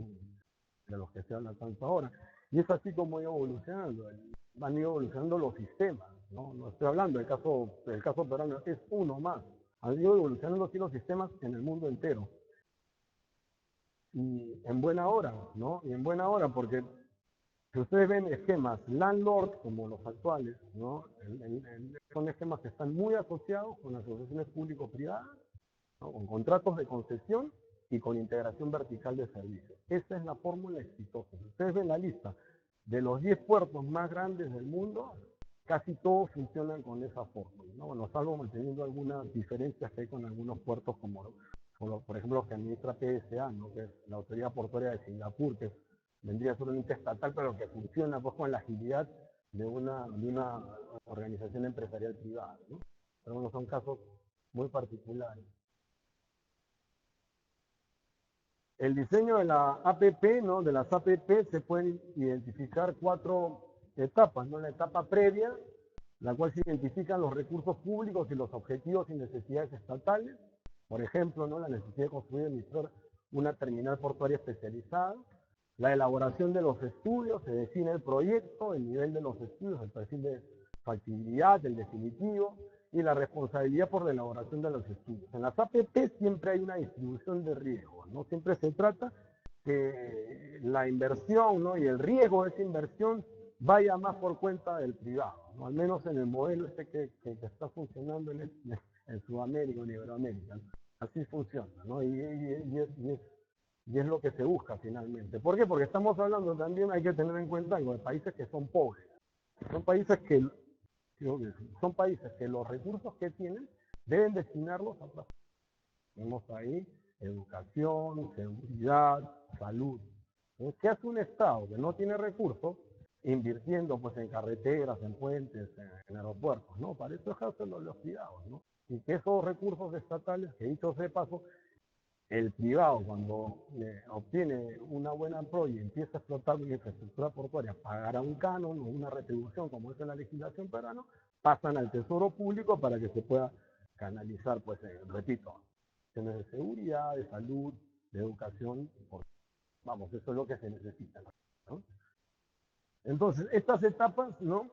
Speaker 2: de los que se habla tanto ahora. Y es así como van evolucionando los sistemas, ¿no? No estoy hablando del caso peruano, es uno más. Han ido evolucionando así los sistemas en el mundo entero. Y en buena hora, ¿no? Y en buena hora, porque si ustedes ven esquemas landlord como los actuales, ¿no? Son esquemas que están muy asociados con asociaciones público-privadas, ¿no? Con contratos de concesión y con integración vertical de servicios. Esa es la fórmula exitosa. Si ustedes ven la lista de los 10 puertos más grandes del mundo, casi todos funcionan con esa fórmula, ¿no? Bueno, salvo manteniendo algunas diferencias que hay con algunos puertos como por ejemplo, los que administra PSA, ¿no? Que es la Autoridad Portuaria de Singapur, que vendría a ser un ente estatal, pero que funciona pues con la agilidad de una organización empresarial privada, ¿no? Pero bueno, son casos muy particulares. El diseño de la APP, ¿no? De las APP se pueden identificar 4 etapas, ¿no? La etapa previa, la cual se identifican los recursos públicos y los objetivos y necesidades estatales. Por ejemplo, ¿no? La necesidad de construir y administrar una terminal portuaria especializada. La elaboración de los estudios, se define el proyecto, el nivel de los estudios, el perfil de factibilidad, el definitivo, y la responsabilidad por la elaboración de los estudios. En las APP siempre hay una distribución de riesgos, ¿no? Siempre se trata que la inversión, ¿no? Y el riesgo de esa inversión vaya más por cuenta del privado, ¿no? Al menos en el modelo que está funcionando en Sudamérica, en Iberoamérica, ¿no? Así funciona, ¿no? Y es lo que se busca finalmente. ¿Por qué? Porque estamos hablando también, hay que tener en cuenta algo, de países que son pobres. Son países que los recursos que tienen deben destinarlos a otras cosas. Tenemos ahí educación, seguridad, salud. Entonces, ¿qué hace un Estado que no tiene recursos invirtiendo pues en carreteras, en puentes, en aeropuertos? ¿No? Para eso dejárselo los privados, ¿no? Y que esos recursos estatales, que dicho sea de paso, el privado cuando obtiene una buena pro y empieza a explotar una infraestructura portuaria, pagará un canon o una retribución como es en la legislación peruana, pasan al tesoro público para que se pueda canalizar, pues, repito, cuestiones de seguridad, de salud, de educación, vamos, eso es lo que se necesita, ¿no? Entonces, estas etapas, ¿no?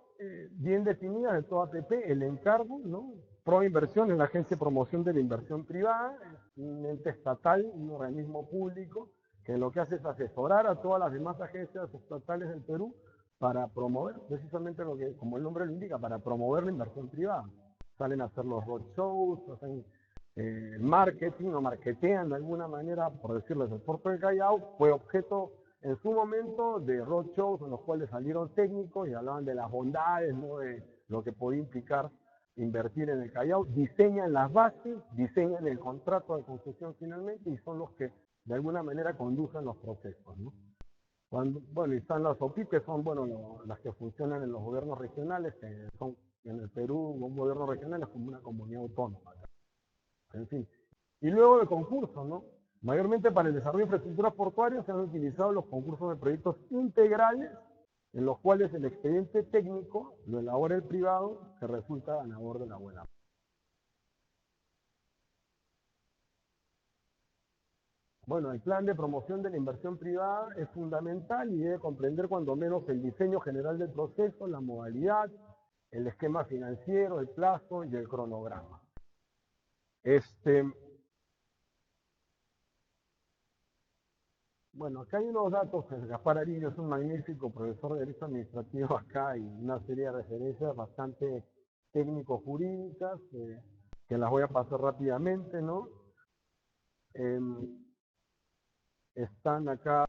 Speaker 2: Bien definidas de toda APP, el encargo, ¿no? Proinversión es la Agencia de Promoción de la Inversión Privada, es un ente estatal, un organismo público, que lo que hace es asesorar a todas las demás agencias estatales del Perú para promover, precisamente lo que, como el nombre lo indica, para promover la inversión privada. Salen a hacer los roadshows, hacen marketing o marketean de alguna manera, por decirles, el puerto de Callao fue objeto en su momento de roadshows en los cuales salieron técnicos y hablaban de las bondades, ¿no?, de lo que podía implicar invertir en el Callao, diseñan las bases, diseñan el contrato de concesión finalmente y son los que de alguna manera conducen los procesos, ¿no? Bueno, y están las OPIP, que son, bueno, las que funcionan en los gobiernos regionales, que son en el Perú, un gobierno regional es como una comunidad autónoma. En fin. Y luego de concursos, ¿no? Mayormente para el desarrollo de infraestructuras portuarias se han utilizado los concursos de proyectos integrales, en los cuales el expediente técnico lo elabora el privado, que resulta ganador de la buena. Bueno, el plan de promoción de la inversión privada es fundamental y debe comprender cuando menos el diseño general del proceso, la modalidad, el esquema financiero, el plazo y el cronograma. Bueno, acá hay unos datos. Gaspar Ariño es un magnífico profesor de Derecho Administrativo acá y una serie de referencias bastante técnico-jurídicas que las voy a pasar rápidamente, ¿no? Están acá,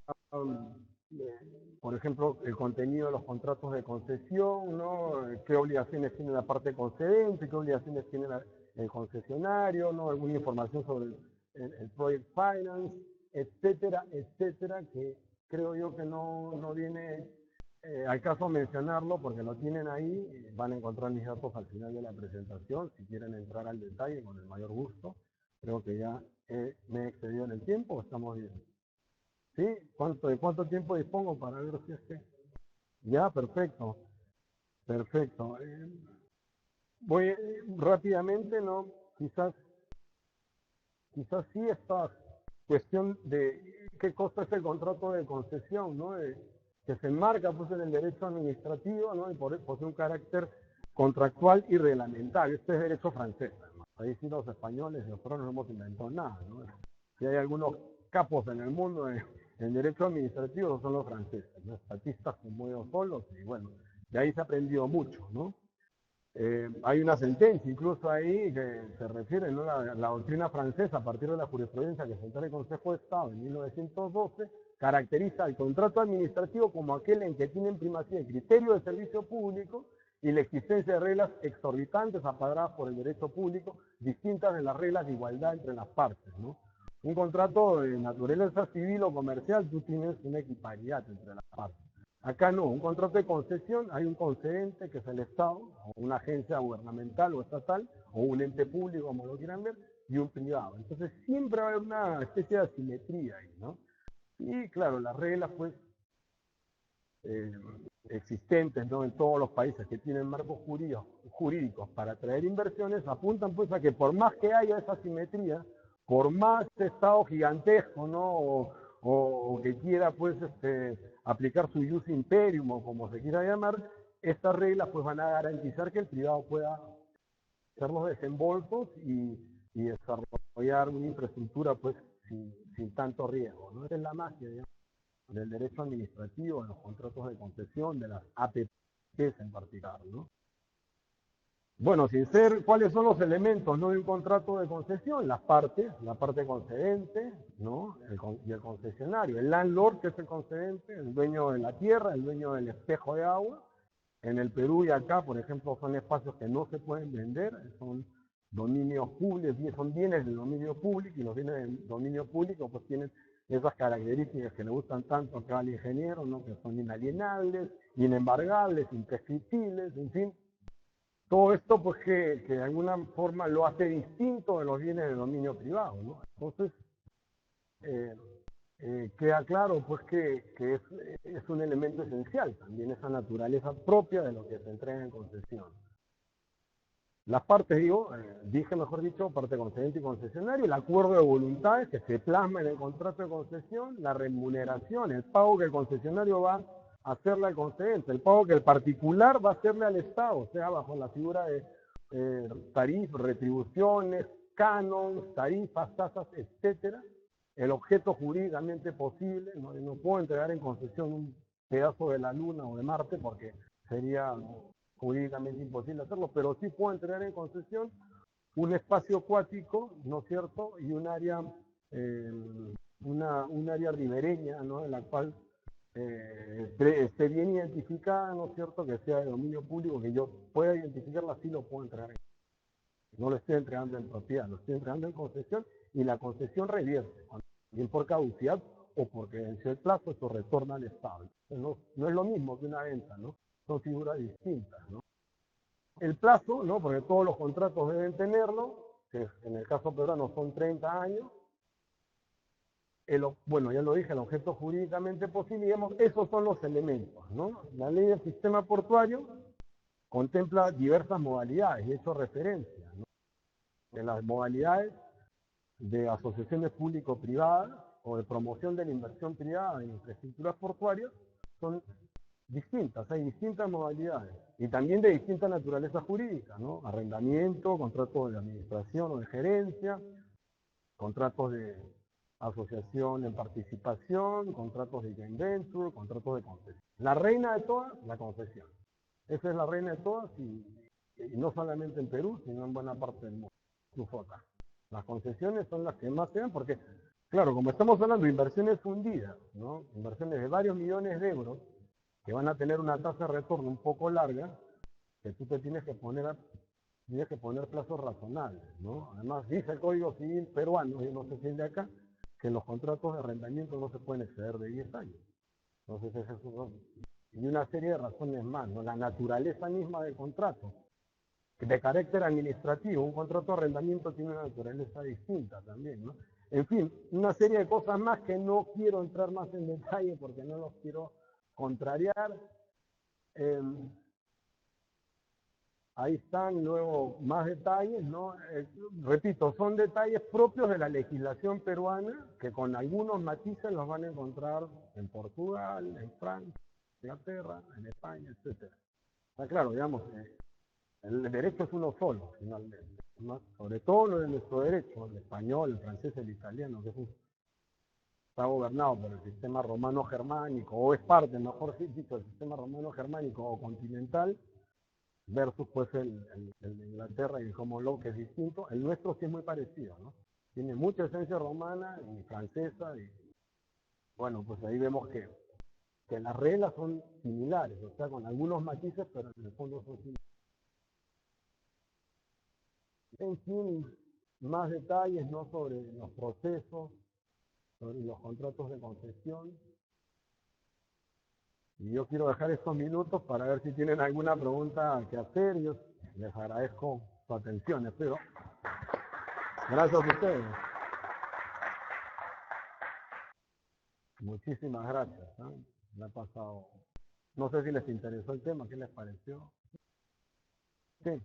Speaker 2: por ejemplo, el contenido de los contratos de concesión, ¿no? ¿Qué obligaciones tiene la parte concedente? ¿Qué obligaciones tiene el concesionario? ¿No? Alguna información sobre el Project Finance, etcétera, etcétera, que creo yo que no viene al caso mencionarlo porque lo tienen ahí. Van a encontrar mis datos al final de la presentación, si quieren entrar al detalle con el mayor gusto. Creo que ya me he excedido en el tiempo, estamos bien. ¿Sí? ¿De cuánto tiempo dispongo para ver si es que...? Ya, perfecto. Perfecto. Voy rápidamente, ¿no? Quizás sí esta cuestión de qué cosa es el contrato de concesión, ¿no? Que se enmarca pues en el derecho administrativo, ¿no? Y posee un carácter contractual y reglamentario. Este es derecho francés, ¿no? Ahí sí los españoles, nosotros no hemos inventado nada, ¿no? Si hay algunos capos en el mundo en derecho administrativo, son los franceses, ¿no? Estatistas como ellos solos, y bueno, de ahí se ha aprendido mucho, ¿no? Hay una sentencia incluso ahí que se refiere, ¿no? La doctrina francesa, a partir de la jurisprudencia que sentó el Consejo de Estado en 1912, caracteriza el contrato administrativo como aquel en que tienen primacía el criterio de servicio público y la existencia de reglas exorbitantes amparadas por el derecho público, distintas de las reglas de igualdad entre las partes, ¿no? Un contrato de naturaleza civil o comercial, tú tienes una equiparidad entre las partes. Acá no, un contrato de concesión, hay un concedente que es el Estado, o una agencia gubernamental o estatal, o un ente público, como lo quieran ver, y un privado. Entonces siempre va a haber una especie de asimetría ahí, ¿no? Y claro, las reglas, pues, existentes, ¿no?, en todos los países que tienen marcos jurídicos para atraer inversiones, apuntan pues a que por más que haya esa asimetría, por más Estado gigantesco, ¿no?, o que quiera pues aplicar su ius imperium o como se quiera llamar, estas reglas pues van a garantizar que el privado pueda hacer los desembolsos y desarrollar una infraestructura pues sin tanto riesgo, ¿no? Esa es la magia, digamos, del derecho administrativo, de los contratos de concesión, de las APPs en particular, ¿no? Bueno, sin ser, ¿cuáles son los elementos, no, de un contrato de concesión? Las partes, la parte concedente, ¿no?, y el concesionario. El landlord, que es el concedente, el dueño de la tierra, el dueño del espejo de agua. En el Perú y acá, por ejemplo, son espacios que no se pueden vender, son dominios públicos, son bienes de dominio público, y los bienes de dominio público pues tienen esas características que le gustan tanto acá al ingeniero, ¿no?, que son inalienables, inembargables, imprescriptibles, en fin. Todo esto pues que de alguna forma lo hace distinto de los bienes de dominio privado, ¿no? Entonces, queda claro pues que es un elemento esencial también esa naturaleza propia de lo que se entrega en concesión. Las partes, dije mejor dicho, parte concedente y concesionario, el acuerdo de voluntades que se plasma en el contrato de concesión, la remuneración, el pago que el concesionario va a hacerle al concedente, el pago que el particular va a hacerle al Estado, o sea, bajo la figura de tarifas, retribuciones, canons, tarifas, tasas, etcétera, el objeto jurídicamente posible, no puedo entregar en concesión un pedazo de la Luna o de Marte porque sería jurídicamente imposible hacerlo, pero sí puedo entregar en concesión un espacio acuático, ¿no es cierto?, y un área, un área ribereña, ¿no?, en la cual esté bien identificada, ¿no es cierto?, que sea de dominio público, que yo pueda identificarla, sí lo puedo entregar. No lo estoy entregando en propiedad, lo estoy entregando en concesión y la concesión revierte, bien por caducidad o porque venció el plazo, eso retorna al Estado. No es lo mismo que una venta, ¿no? Son figuras distintas, ¿no? El plazo, ¿no? Porque todos los contratos deben tenerlo, que en el caso peruano son 30 años. Bueno, ya lo dije, el objeto jurídicamente posible, digamos, esos son los elementos, ¿no? La ley del sistema portuario contempla diversas modalidades y he hecho referencia, ¿no? En las modalidades de asociaciones público-privadas o de promoción de la inversión privada en infraestructuras portuarias son distintas, hay distintas modalidades y también de distinta naturaleza jurídica, ¿no? Arrendamiento, contratos de administración o de gerencia, contratos de asociación en participación, contratos de joint venture, contratos de concesión. La reina de todas, la concesión. Esa es la reina de todas y no solamente en Perú, sino en buena parte del mundo. Ufota. Las concesiones son las que más se dan porque, claro, como estamos hablando de inversiones fundidas, ¿no? Inversiones de varios millones de euros que van a tener una tasa de retorno un poco larga, que tú te tienes que poner plazos razonables, ¿no? Además, dice el Código Civil peruano, y no sé si es de acá, que los contratos de arrendamiento no se pueden exceder de 10 años. Entonces, y una serie de razones más, ¿no? La naturaleza misma del contrato, de carácter administrativo, un contrato de arrendamiento tiene una naturaleza distinta también, ¿no? En fin, una serie de cosas más que no quiero entrar más en detalle porque no los quiero contrariar. Ahí están luego más detalles, ¿no? Repito, son detalles propios de la legislación peruana que con algunos matices los van a encontrar en Portugal, en Francia, en Inglaterra, en España, etc. Está claro, digamos, el derecho es uno solo, finalmente. ¿No? Sobre todo lo de nuestro derecho, el español, el francés, el italiano, que está gobernado por el sistema romano-germánico, o es parte, mejor dicho, del sistema romano-germánico o continental, versus pues el de Inglaterra y el common law, que es distinto. El nuestro sí es muy parecido, ¿no? Tiene mucha esencia romana y francesa, y bueno, pues ahí vemos que las reglas son similares, o sea, con algunos matices, pero en el fondo son similares. En fin, más detalles, ¿no?, sobre los procesos, sobre los contratos de concesión. Y yo quiero dejar estos minutos para ver si tienen alguna pregunta que hacer. Yo les agradezco su atención, espero. Gracias a ustedes. Muchísimas gracias. ¿Eh? Me ha pasado. No sé si les interesó el tema, ¿qué les pareció? Sí.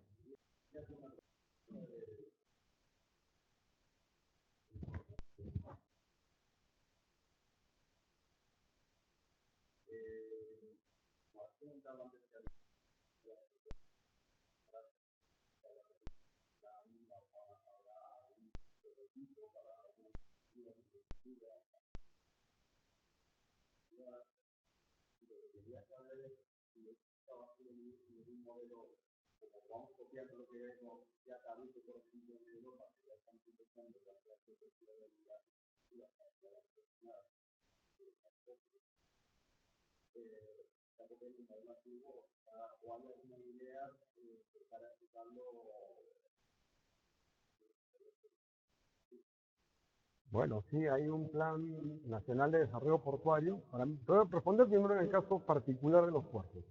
Speaker 2: Bueno, sí, hay un plan nacional de desarrollo portuario. Voy a responder primero en el caso particular de los puertos.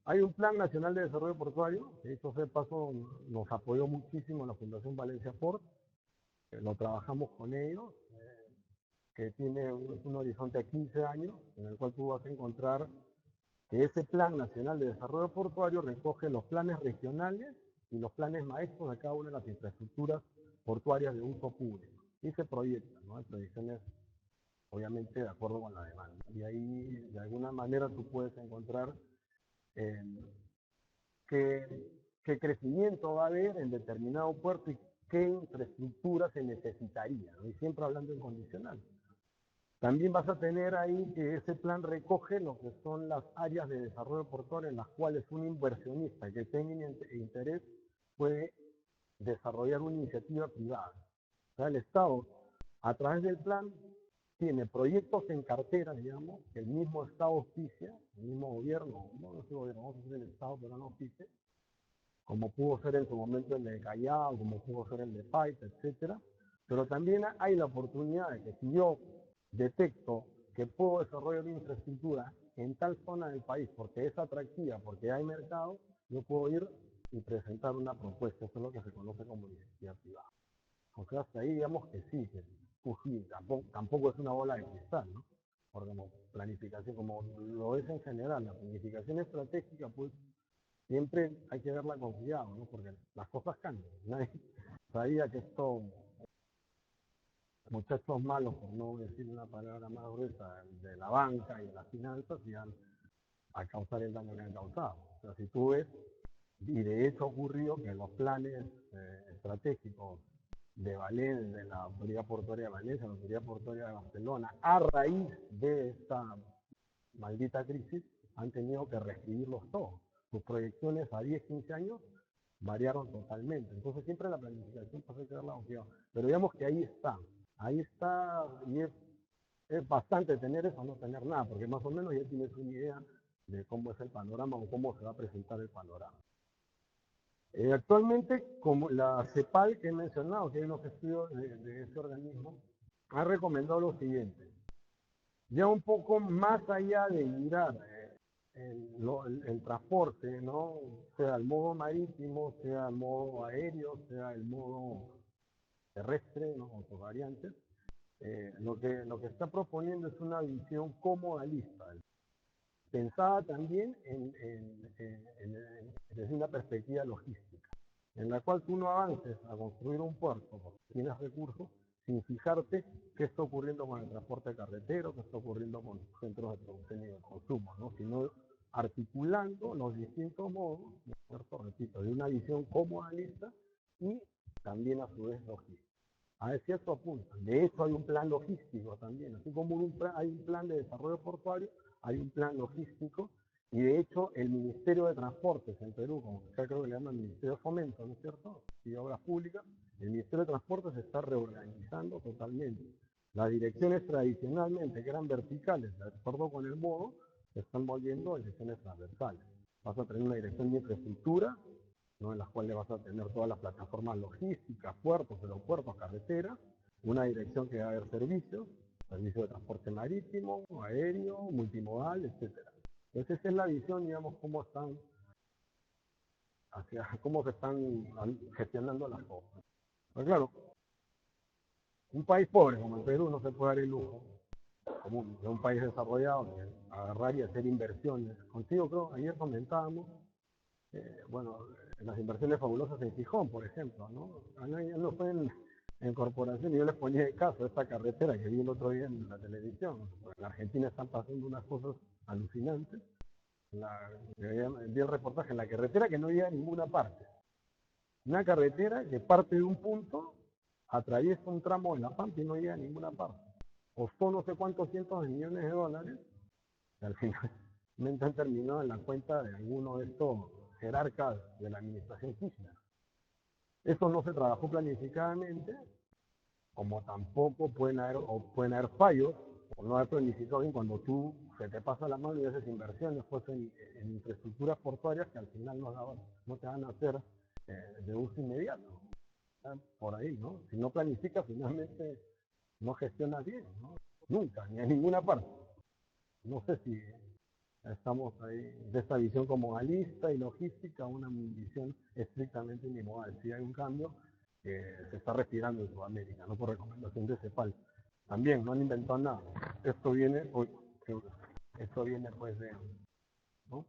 Speaker 2: Hay un plan nacional de desarrollo portuario, que dicho sea de paso nos apoyó muchísimo la Fundación Valencia Port, lo trabajamos con ellos, que tiene un horizonte a 15 años, en el cual tú vas a encontrar que ese plan nacional de desarrollo portuario recoge los planes regionales y los planes maestros de cada una de las infraestructuras portuarias de uso público. Y se proyecta, ¿no? Hay proyecciones, obviamente, de acuerdo con la demanda. Y ahí, de alguna manera, tú puedes encontrar que qué crecimiento va a haber en determinado puerto y qué infraestructura se necesitaría, ¿no? Y siempre hablando en condicional. También vas a tener ahí que ese plan recoge lo que son las áreas de desarrollo portuario en las cuales un inversionista que tenga interés puede desarrollar una iniciativa privada. O sea, el Estado, a través del plan, tiene proyectos en cartera, digamos, que el mismo Estado auspicia, el mismo gobierno, no sé, gobierno, vamos a decir el Estado, pero no auspicia, como pudo ser en su momento el de Callao, como pudo ser el de Paita, etcétera. Pero también hay la oportunidad de que si yo detecto que puedo desarrollar una infraestructura en tal zona del país porque es atractiva, porque hay mercado, yo puedo ir y presentar una propuesta. Eso es lo que se conoce como iniciativa privada. O sea, hasta ahí digamos que sí, sí, tampoco es una bola de cristal, ¿no? Porque como planificación, como lo es en general, la planificación estratégica, pues siempre hay que verla con cuidado, ¿no? Porque las cosas cambian. Nadie sabía que estos muchachos malos, por no decir una palabra más gruesa, de la banca y de las finanzas, iban a causar el daño que han causado. O sea, si tú ves, y de hecho ocurrió que los planes estratégicos de Valencia, de la Autoridad Portuaria de Valencia, la Autoridad Portuaria de Barcelona, a raíz de esta maldita crisis, han tenido que reescribirlos todos. Sus proyecciones a 10, 15 años variaron totalmente. Entonces siempre la planificación pasa a quedar la opción. Pero digamos que ahí está, y es bastante tener eso o no tener nada, porque más o menos ya tienes una idea de cómo es el panorama o cómo se va a presentar el panorama. Actualmente, como la CEPAL que he mencionado, que hay unos estudios de ese organismo, ha recomendado lo siguiente. Ya un poco más allá de mirar el transporte, ¿no? Sea el modo marítimo, sea el modo aéreo, sea el modo terrestre, ¿no? Autovariantes, lo que está proponiendo es una visión comodalista, pensada también desde una perspectiva logística, en la cual tú no avances a construir un puerto porque tienes recursos sin fijarte qué está ocurriendo con el transporte carretero, qué está ocurriendo con los centros de producción y de consumo, ¿no? Sino articulando los distintos modos, ¿no es cierto? Repito, de una visión comodalista y también a su vez logística. A ver si esto apunta. De hecho, hay un plan logístico también. Así como hay un plan de desarrollo portuario, hay un plan logístico. Y de hecho, el Ministerio de Transportes en Perú, como acá creo que le llaman Ministerio de Fomento, ¿no es cierto? Y Obras Públicas, el Ministerio de Transportes se está reorganizando totalmente. Las direcciones tradicionalmente, que eran verticales, de acuerdo con el modo, se están volviendo direcciones transversales. Vas a tener una dirección de infraestructura, ¿no? En las cuales vas a tener todas las plataformas logísticas, puertos, aeropuertos, carreteras, una dirección que va a haber servicios de transporte marítimo, aéreo, multimodal, etcétera. Entonces esa es la visión, digamos, cómo se están gestionando las cosas. Pero claro, un país pobre como el Perú no se puede dar el lujo, como de un país desarrollado, de agarrar y hacer inversiones. Contigo, creo, ayer comentábamos, bueno, las inversiones fabulosas en Gijón, por ejemplo, ¿no? No fue en corporación y yo les ponía de caso esta carretera que vi el otro día en la televisión. En Argentina están pasando unas cosas alucinantes. Vi el reportaje en la carretera que no llega a ninguna parte. Una carretera que parte de un punto, atraviesa un tramo de la Pampa y no llega a ninguna parte. Costó no sé cuántos cientos de millones de dólares, y al final han terminado en la cuenta de alguno de estos jerarcas de la administración Kirchner. Eso no se trabajó planificadamente, como tampoco pueden haber fallos por no haber planificado bien cuando tú se te pasa la mano y haces inversiones pues en infraestructuras portuarias que al final no te van a hacer de uso inmediato. Por ahí, ¿no? Si no planificas, finalmente no gestionas bien, ¿no? Nunca, ni en ninguna parte. No sé si estamos ahí de esta visión comodalista y logística a una visión estrictamente unimodal. Sí hay un cambio que se está respirando en Sudamérica, no por recomendación de CEPAL. También no han inventado nada. Esto viene pues de, ¿no?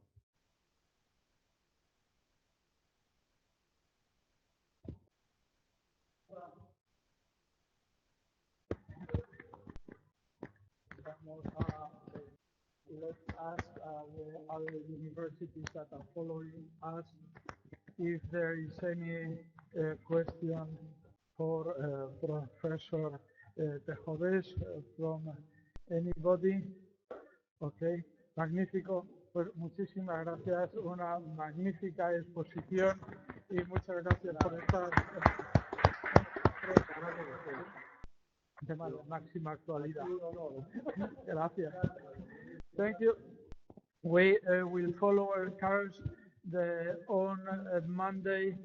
Speaker 1: Let's ask the other universities that are following us if there is any question for Professor Tejoves from anybody. Okay, magnífico. Pues muchísimas gracias, una magnífica exposición y muchas gracias por estar de máxima actualidad. Gracias. Thank you. We will follow our course on Monday